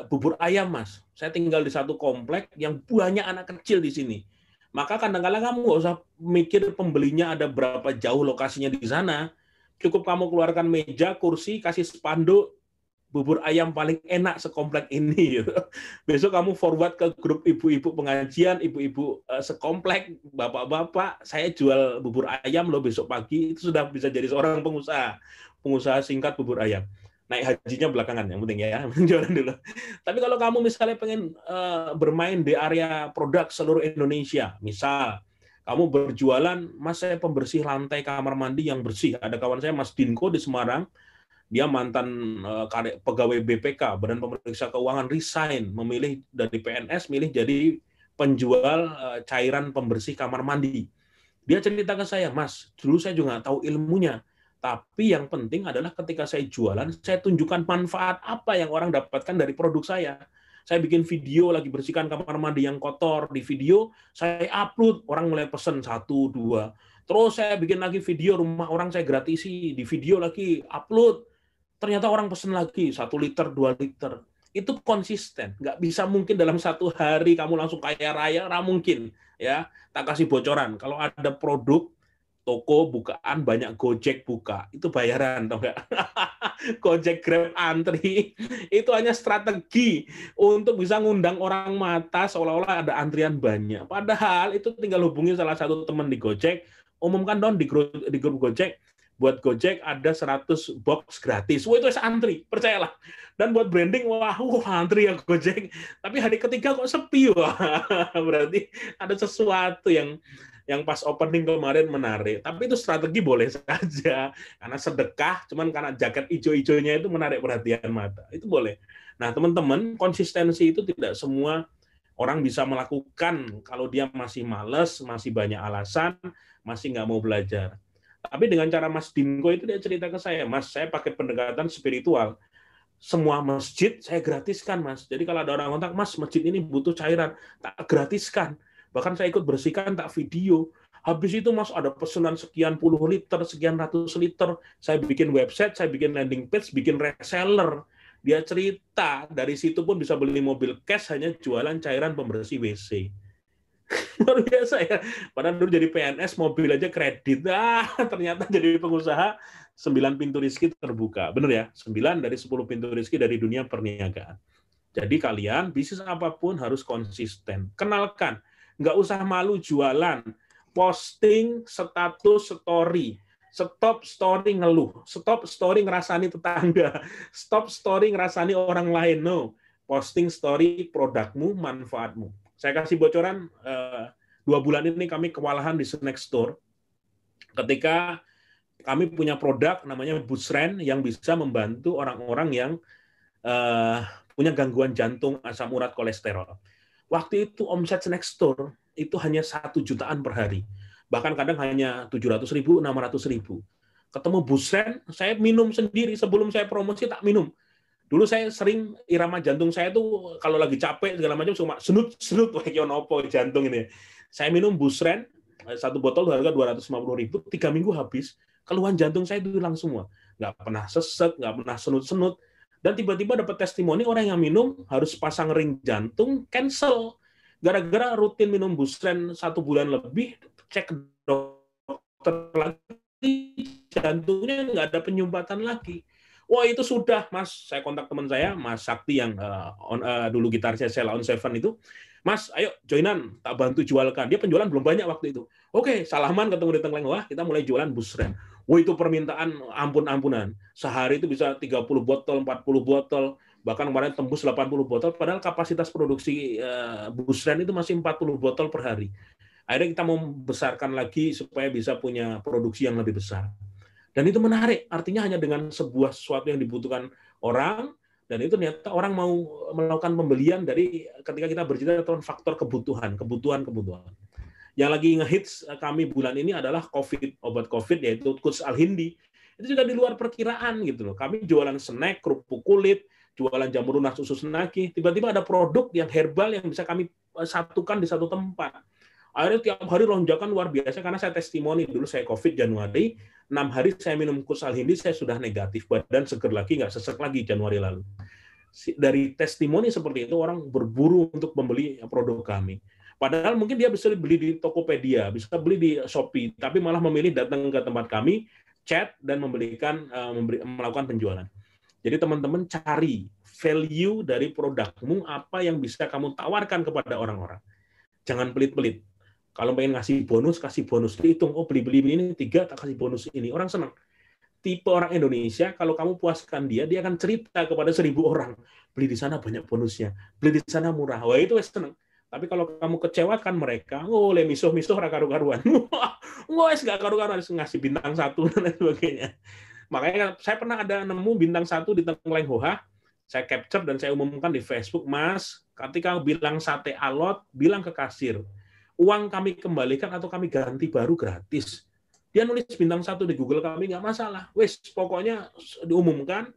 bubur ayam, Mas. Saya tinggal di satu komplek yang banyak anak kecil di sini. Maka kadang-kadang kamu nggak usah mikir pembelinya ada berapa jauh lokasinya di sana. Cukup kamu keluarkan meja, kursi, kasih spanduk, bubur ayam paling enak sekomplek ini. Gitu. Besok kamu forward ke grup ibu-ibu pengajian, ibu-ibu sekomplek, bapak-bapak, saya jual bubur ayam loh besok pagi, itu sudah bisa jadi seorang pengusaha singkat bubur ayam. Naik hajinya belakangan, yang penting ya, jualan dulu. Tapi kalau kamu misalnya pengen bermain di area produk seluruh Indonesia, misal kamu berjualan, Mas saya pembersih lantai kamar mandi yang bersih. Ada kawan saya Mas Dinko di Semarang, dia mantan pegawai BPK, Badan Pemeriksa Keuangan, resign, memilih dari PNS, milih jadi penjual cairan pembersih kamar mandi. Dia cerita ke saya, Mas, dulu saya juga nggak tahu ilmunya. Tapi yang penting adalah ketika saya jualan, saya tunjukkan manfaat apa yang orang dapatkan dari produk saya. Saya bikin video lagi bersihkan kamar mandi yang kotor, di video saya upload, orang mulai pesen 1, 2. Terus saya bikin lagi video rumah orang saya gratisi, di video lagi upload. Ternyata orang pesen lagi 1 liter, 2 liter. Itu konsisten. Nggak bisa mungkin dalam 1 hari kamu langsung kaya raya, nggak mungkin. Ya, tak kasih bocoran. Kalau ada produk toko bukaan banyak Gojek buka, itu bayaran, tau nggak? Gojek, Grab, antri, itu hanya strategi untuk bisa ngundang orang mata seolah-olah ada antrian banyak. Padahal itu tinggal hubungi salah satu teman di Gojek, umumkan dong di grup Gojek, Buat Gojek ada 100 box gratis. Wah, itu antri, percayalah. Dan buat branding, wah antri ya Gojek. Tapi hari ketiga kok sepi, wah. Berarti ada sesuatu yang pas opening kemarin menarik. Tapi itu strategi boleh saja. Karena sedekah, cuman karena jaket hijau-hijaunya itu menarik perhatian mata. Itu boleh. Nah, teman-teman, konsistensi itu tidak semua orang bisa melakukan kalau dia masih malas, masih banyak alasan, masih nggak mau belajar. Tapi dengan cara Mas Dinko itu dia cerita ke saya, Mas, saya pakai pendekatan spiritual. Semua masjid saya gratiskan, Mas. Jadi kalau ada orang kontak, Mas, masjid ini butuh cairan, tak gratiskan. Bahkan saya ikut bersihkan, tak video. Habis itu, Mas, ada pesanan sekian puluh liter, sekian ratus liter. Saya bikin website, saya bikin landing page, bikin reseller. Dia cerita, dari situ pun bisa beli mobil cash, hanya jualan cairan pembersih WC. Luar biasa ya. Padahal dulu jadi PNS, mobil aja kredit. Ternyata jadi pengusaha, 9 pintu rezeki terbuka. Benar ya? 9 dari 10 pintu rezeki dari dunia perniagaan. Jadi kalian, bisnis apapun harus konsisten. Kenalkan. Nggak usah malu jualan. Posting status story. Stop story ngeluh. Stop story ngerasani tetangga. Stop story ngerasani orang lain. No. Posting story produkmu, manfaatmu. Saya kasih bocoran, 2 bulan ini kami kewalahan di Snack Store. Ketika kami punya produk namanya Busren yang bisa membantu orang-orang yang punya gangguan jantung, asam urat, kolesterol. Waktu itu omset Snack Store itu hanya 1 jutaan per hari. Bahkan kadang hanya 700.000, 600.000. Ketemu Busren, saya minum sendiri. Sebelum saya promosi, tak minum. Dulu saya sering irama jantung saya tuh kalau lagi capek segala macam cuma senut opo jantung ini. Saya minum Busren 1 botol harga 250.000, 3 minggu habis, keluhan jantung saya itu hilang semua. Nggak pernah sesek, nggak pernah senut-senut. Dan tiba-tiba dapat testimoni orang yang minum harus pasang ring jantung, cancel. Gara-gara rutin minum Busren 1 bulan lebih, cek dokter lagi, jantungnya nggak ada penyumbatan lagi. Wah, itu sudah, Mas. Saya kontak teman saya, Mas Sakti yang dulu gitarisnya Sheila on Seven itu. Mas, ayo joinan, tak bantu jualkan. Dia penjualan belum banyak waktu itu. Oke, salaman ketemu di Tengkleng. Wah, kita mulai jualan Busren. Wah, itu permintaan ampun-ampunan. Sehari itu bisa 30 botol, 40 botol, bahkan kemarin tembus 80 botol, padahal kapasitas produksi Busren itu masih 40 botol per hari. Akhirnya kita mau besarkan lagi supaya bisa punya produksi yang lebih besar. Dan itu menarik, artinya hanya dengan sebuah sesuatu yang dibutuhkan orang, dan itu ternyata orang mau melakukan pembelian dari ketika kita bercerita tentang faktor kebutuhan. Yang lagi ngehits kami bulan ini adalah obat COVID, yaitu Quds Al-Hindi. Itu juga di luar perkiraan gitu loh. Kami jualan snack, kerupuk kulit, jualan jamur lunas usus nagih, tiba-tiba ada produk yang herbal yang bisa kami satukan di satu tempat. Akhirnya tiap hari lonjakan luar biasa karena saya testimoni dulu saya COVID Januari, 6 hari saya minum Quds Al-Hindi saya sudah negatif, badan seger lagi, nggak sesek lagi Januari lalu. Dari testimoni seperti itu orang berburu untuk membeli produk kami. Padahal mungkin dia bisa beli di Tokopedia, bisa beli di Shopee, tapi malah memilih datang ke tempat kami, chat dan melakukan penjualan. Jadi teman-teman cari value dari produkmu, apa yang bisa kamu tawarkan kepada orang-orang. Jangan pelit-pelit. Kalau pengen ngasih bonus, kasih bonus. Dihitung, oh beli ini 3, tak kasih bonus ini. Orang senang. Tipe orang Indonesia, kalau kamu puaskan dia akan cerita kepada 1.000 orang. Beli di sana banyak bonusnya. Beli di sana murah. Wah, itu senang. Tapi kalau kamu kecewakan mereka, oh le misuh-misuh karu-karuan. Wah, nggak karu-karuan, ngasih bintang 1 dan lain sebagainya. Makanya saya pernah ada nemu bintang 1 di Tengkleng Hoha, saya capture dan saya umumkan di Facebook, Mas, ketika bilang sate alot, bilang ke kasir, uang kami kembalikan atau kami ganti baru gratis. Dia nulis bintang 1 di Google kami, nggak masalah. Wes, pokoknya diumumkan,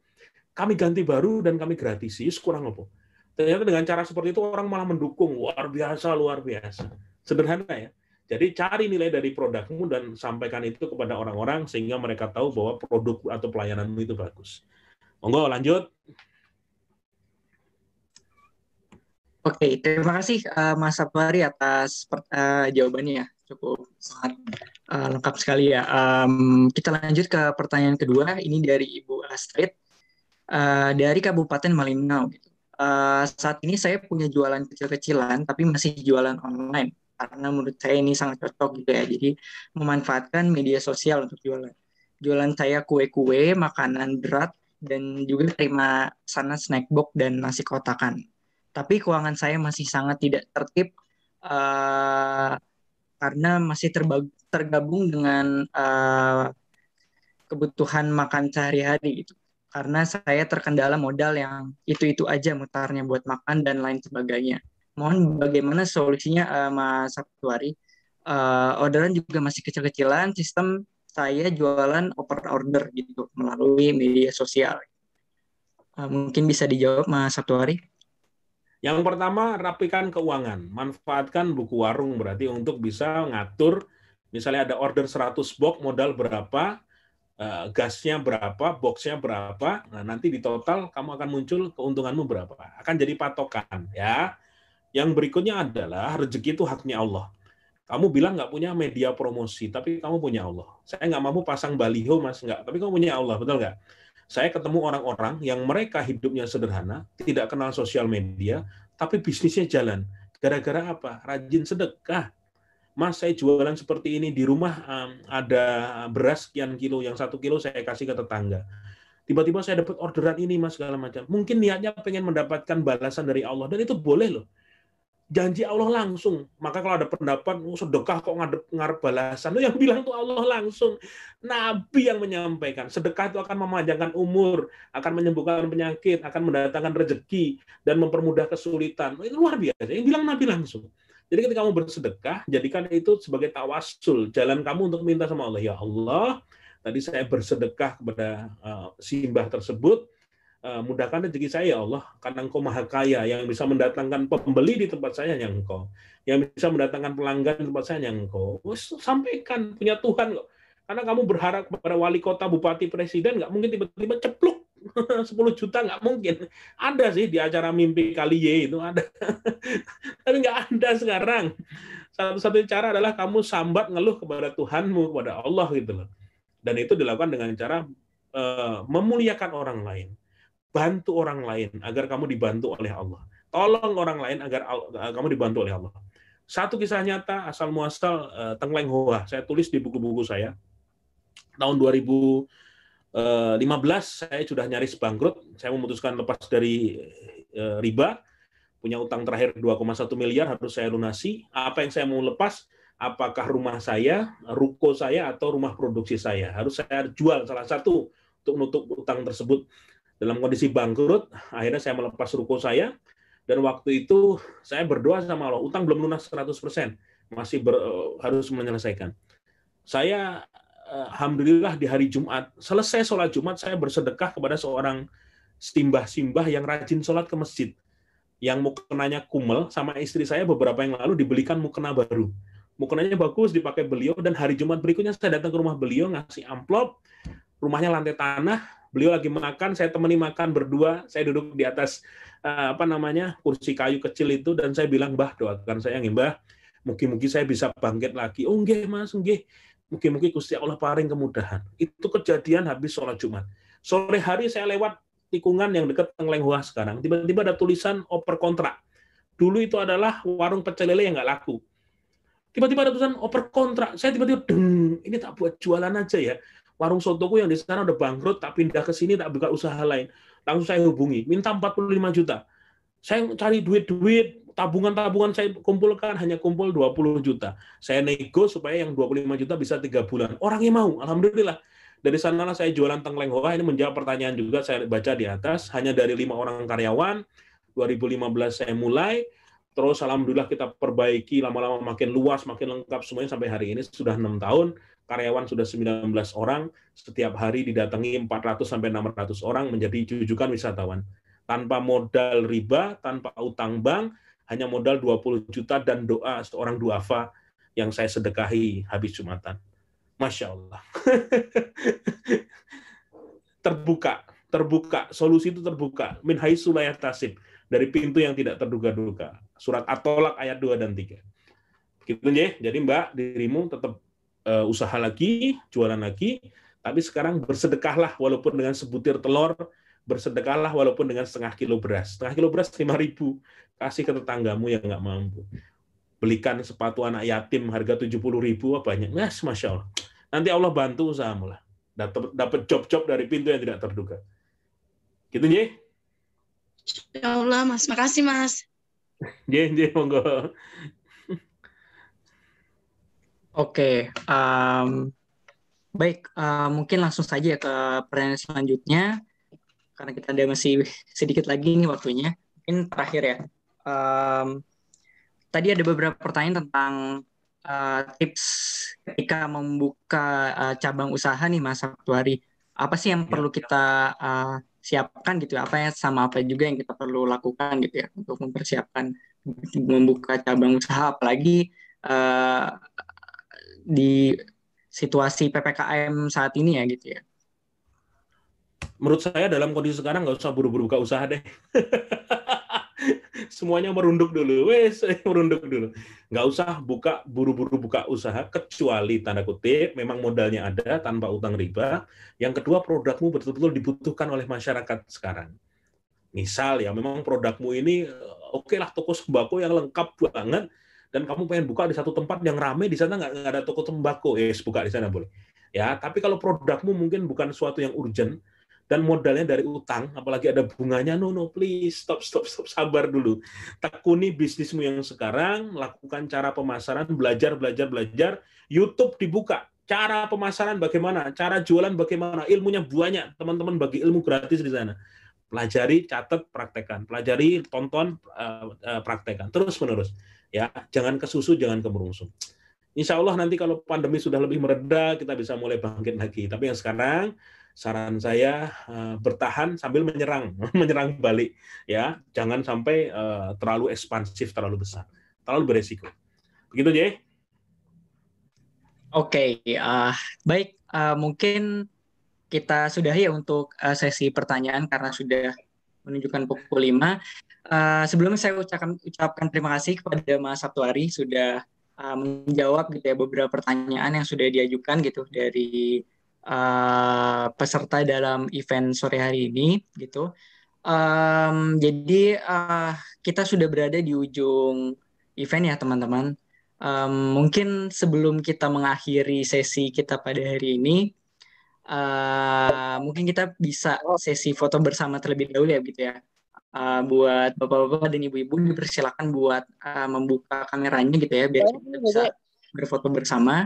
kami ganti baru dan kami gratis. Kurang apa? Ternyata dengan cara seperti itu orang malah mendukung. Luar biasa. Sederhana ya. Jadi cari nilai dari produkmu dan sampaikan itu kepada orang-orang sehingga mereka tahu bahwa produk atau pelayananmu itu bagus. Monggo lanjut. Oke, terima kasih Mas Saptwari atas jawabannya ya. Cukup sangat lengkap sekali ya. Kita lanjut ke pertanyaan kedua. Ini dari Ibu Astrid dari Kabupaten Malinau. Saat ini saya punya jualan kecil-kecilan, tapi masih jualan online. Karena menurut saya ini sangat cocok gitu ya. Jadi memanfaatkan media sosial untuk jualan. Jualan saya kue-kue, makanan berat, dan juga terima sana snack box dan nasi kotakan. Tapi keuangan saya masih sangat tidak tertib eh, karena masih tergabung dengan kebutuhan makan sehari-hari gitu. Karena saya terkendala modal yang itu-itu aja mutarnya buat makan dan lain sebagainya. Mohon bagaimana solusinya Mas Sabtuari? Orderan juga masih kecil-kecilan, sistem saya jualan open order gitu melalui media sosial. Mungkin bisa dijawab Mas Sabtuari? Yang pertama, rapikan keuangan. Manfaatkan buku warung berarti untuk bisa ngatur, misalnya ada order 100 box, modal berapa, gasnya berapa, boxnya berapa, nah nanti di total kamu akan muncul keuntunganmu berapa. Akan jadi patokan. Ya. Yang berikutnya adalah rezeki itu haknya Allah. Kamu bilang nggak punya media promosi, tapi kamu punya Allah. Saya nggak mampu pasang baliho, Mas, nggak. Tapi kamu punya Allah, betul nggak? Saya ketemu orang-orang yang mereka hidupnya sederhana, tidak kenal sosial media, tapi bisnisnya jalan. Gara-gara apa? Rajin sedekah. Mas, saya jualan seperti ini di rumah, ada beras sekian kilo, yang 1 kilo saya kasih ke tetangga. Tiba-tiba saya dapat orderan ini, Mas, segala macam. Mungkin niatnya pengen mendapatkan balasan dari Allah, dan itu boleh loh. Janji Allah langsung. Maka kalau ada pendapat, sedekah kok ngarep balasan. Yang bilang tuh Allah langsung. Nabi yang menyampaikan. Sedekah itu akan memanjangkan umur, akan menyembuhkan penyakit, akan mendatangkan rezeki, dan mempermudah kesulitan. Itu luar biasa. Yang bilang Nabi langsung. Jadi ketika kamu bersedekah, jadikan itu sebagai tawasul. Jalan kamu untuk minta sama Allah. Ya Allah, tadi saya bersedekah kepada simbah tersebut, mudahkan rezeki saya ya Allah, karena Engkau maha kaya, yang bisa mendatangkan pembeli di tempat saya yang Engkau, yang bisa mendatangkan pelanggan di tempat saya yang Engkau. Sampaikan, punya Tuhan kok. Karena kamu berharap kepada wali kota, bupati, presiden, nggak mungkin tiba-tiba cepluk 10 juta, nggak mungkin. Ada sih di acara Mimpi Kaliye itu ada. Tapi nggak ada sekarang. Satu-satunya cara adalah kamu sambat ngeluh kepada Tuhanmu, kepada Allah gitu loh. Dan itu dilakukan dengan cara memuliakan orang lain. Bantu orang lain agar kamu dibantu oleh Allah. Tolong orang lain agar kamu dibantu oleh Allah. Satu kisah nyata asal muasal Teng Leng Hoa. Saya tulis di buku-buku saya. Tahun 2015 saya sudah nyaris bangkrut. Saya memutuskan lepas dari riba. Punya utang terakhir 2,1 miliar harus saya lunasi. Apa yang saya mau lepas? Apakah rumah saya, ruko saya, atau rumah produksi saya? Harus saya jual salah satu untuk menutup utang tersebut. Dalam kondisi bangkrut, akhirnya saya melepas ruko saya, dan waktu itu saya berdoa sama Allah, utang belum lunas 100%, masih harus menyelesaikan. Saya, alhamdulillah di hari Jumat, selesai sholat Jumat, saya bersedekah kepada seorang simbah-simbah yang rajin sholat ke masjid. Yang mukenanya kumel, sama istri saya beberapa yang lalu dibelikan mukena baru. Mukenanya bagus, dipakai beliau, dan hari Jumat berikutnya saya datang ke rumah beliau, ngasih amplop, rumahnya lantai tanah, beliau lagi makan, saya temani makan berdua, saya duduk di atas kursi kayu kecil itu, dan saya bilang, Mbah, doakan saya nih, Mbah, mungkin saya bisa bangkit lagi. Oh nggih Mas, nggih. Mungkin Gusti Allah paring kemudahan. Itu kejadian habis sholat Jumat. Sore hari saya lewat tikungan yang dekat Teng Leng Hoa sekarang, tiba-tiba ada tulisan oper kontrak. Dulu itu adalah warung pecel lele yang nggak laku. Tiba-tiba ada tulisan oper kontrak. Saya tiba-tiba, ini tak buat jualan aja ya. Warung sotoku yang di sana udah bangkrut, tak pindah ke sini, tak buka usaha lain. Langsung saya hubungi, minta 45 juta. Saya cari duit-duit, tabungan-tabungan saya kumpulkan, hanya kumpul 20 juta. Saya nego supaya yang 25 juta bisa 3 bulan. Orangnya mau, alhamdulillah. Dari sanalah saya jualan Teng Leng Hoa. Ini menjawab pertanyaan juga saya baca di atas. Hanya dari 5 orang karyawan, 2015 saya mulai, terus alhamdulillah kita perbaiki, lama-lama makin luas, makin lengkap semuanya, sampai hari ini sudah 6 tahun. Karyawan sudah 19 orang, setiap hari didatangi 400-600 orang menjadi jujukan wisatawan. Tanpa modal riba, tanpa utang bank, hanya modal 20 juta dan doa seorang duafa yang saya sedekahi habis Jumatan. Masya Allah. Terbuka, solusi itu terbuka. Min haitsu la yahtasib, dari pintu yang tidak terduga-duga. Surat At-Tolak ayat 2 dan 3. Gitu ya. Jadi Mbak, dirimu tetap usaha lagi, jualan lagi, tapi sekarang bersedekahlah walaupun dengan sebutir telur, bersedekahlah walaupun dengan setengah kilo beras. Setengah kilo beras 5.000, kasih ke tetanggamu yang nggak mampu. Belikan sepatu anak yatim harga 70.000, banyak. Masya Allah. Nanti Allah bantu usahamu lah. dapat job-job dari pintu yang tidak terduga. Gitu, Nje? Ya Allah, Mas. Makasih, Mas. Nje, monggo. Oke, baik, mungkin langsung saja ke pertanyaan selanjutnya, karena kita ada masih sedikit lagi nih waktunya. Mungkin terakhir ya. Tadi ada beberapa pertanyaan tentang tips ketika membuka cabang usaha nih, Mas Sabtuari. Apa sih yang perlu kita siapkan gitu? Apa juga yang kita perlu lakukan gitu ya untuk mempersiapkan membuka cabang usaha, apalagi di situasi PPKM saat ini ya gitu ya. Menurut saya dalam kondisi sekarang nggak usah buru-buru buka usaha deh. Semuanya merunduk dulu, merunduk dulu. Nggak usah buru-buru buka usaha, kecuali tanda kutip memang modalnya ada tanpa utang riba. Yang kedua, produkmu betul-betul dibutuhkan oleh masyarakat sekarang. Misal ya, memang produkmu ini oke lah toko sembako yang lengkap banget, dan kamu pengen buka di satu tempat yang ramai, di sana nggak ada toko sembako, buka di sana boleh. Ya, tapi kalau produkmu mungkin bukan sesuatu yang urgent, dan modalnya dari utang, apalagi ada bunganya, no, please, stop, sabar dulu. Tekuni bisnismu yang sekarang, lakukan cara pemasaran, belajar, YouTube dibuka, cara pemasaran bagaimana, cara jualan bagaimana, ilmunya banyak, teman-teman bagi ilmu gratis di sana. Pelajari, catat, praktekkan, pelajari, tonton, praktekkan, terus-menerus. Ya, jangan kesusu, jangan kemerungsung. Insya Allah nanti kalau pandemi sudah lebih mereda, kita bisa mulai bangkit lagi. Tapi yang sekarang, saran saya bertahan sambil menyerang balik, ya, jangan sampai terlalu ekspansif, terlalu besar, terlalu beresiko. Begitu, Jay? Oke, baik, mungkin kita sudahi ya untuk sesi pertanyaan karena sudah menunjukkan pukul 5. Sebelumnya saya ucapkan terima kasih kepada Mas Sabtuari sudah menjawab gitu ya beberapa pertanyaan yang sudah diajukan gitu dari peserta dalam event sore hari ini gitu. Jadi kita sudah berada di ujung event ya teman-teman. Mungkin sebelum kita mengakhiri sesi kita pada hari ini, mungkin kita bisa sesi foto bersama terlebih dahulu ya gitu ya. Buat bapak-bapak dan ibu-ibu dipersilakan buat membuka kameranya gitu ya biar kita bisa berfoto bersama.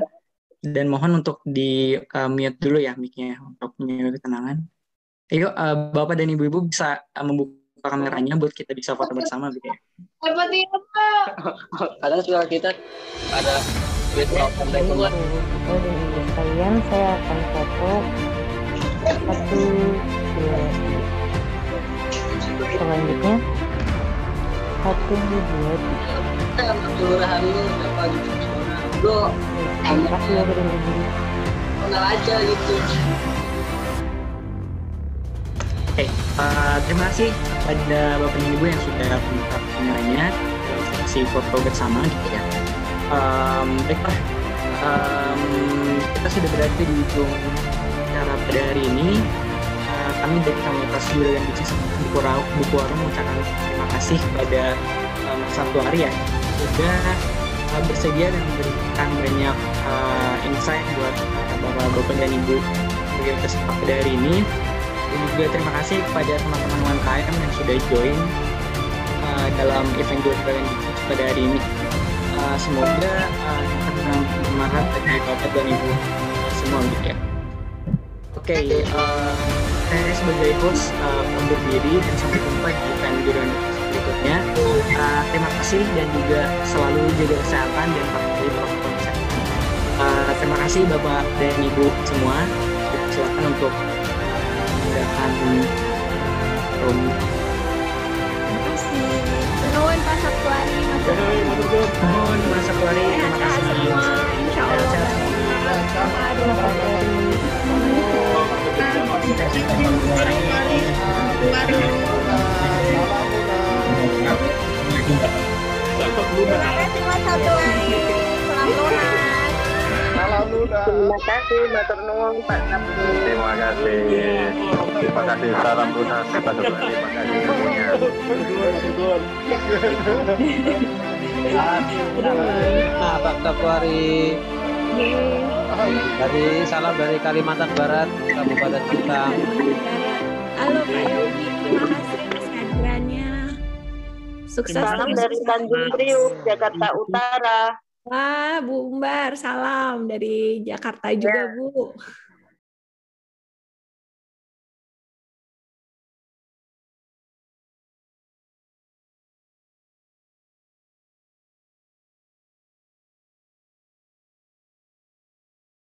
Dan mohon untuk di mute dulu ya mic-nya untuk menjaga ketenangan. Ayo Bapak dan Ibu-ibu bisa membuka kameranya buat kita bisa foto bersama gitu ya. Kadang suara kita ada virtual contact. Sekalian saya akan foto 1, 2, 3. Selanjutnya 1, 2, 3. Kelurahan lu dapat lo Terima kasih ya berdiri. kenal aja gitu. Oke, terima kasih pada Bapak dan Ibu yang sudah membuka kameranya dalam sesi foto bersama gitu ya. Baiklah, kita sudah berada di ujung acara pada hari ini. Kami dari komunitas Guru dan Bisnis Buku Warung mengucapkan terima kasih kepada Mas Sabtuari ya sudah bersedia dan memberikan banyak insight buat Bapak dan Ibu bagi peserta pada hari ini. Dan juga terima kasih kepada teman-teman UMKM yang sudah join dalam event Guru dan Bisnis pada hari ini. Semoga dapat bermanfaat bagi Bapak dan Ibu semua gitu ya. Oke, saya sebagai host undur diri dan sampai jumpa di event Guru dan Bisnis berikutnya. Terima kasih dan juga selalu jaga kesehatan dan patuhi protokol kesehatan. Terima kasih Bapak dan Ibu semua. Silakan untuk menggunakan room. Terima kasih. Nuhun Pak Sabtuari, Mohon Mas Sabtuari, terima kasih. semua. Insya Allah. Terima kasih Mas Sabtuari. Salam lunas. Terima kasih, matur nuwun Pak Sabtu. Terima kasih, salam lunas. Terima kasih semuanya. Pak Sabtuari. Salam dari Kalimantan Barat, Kabupaten Kuitang. Halo Pak Yogi, terima kasih atas kehadirannya. Sukses. Salam dari Tanjung Priuk, Jakarta Utara. Wah, Bu Umbar, salam dari Jakarta juga, Bu.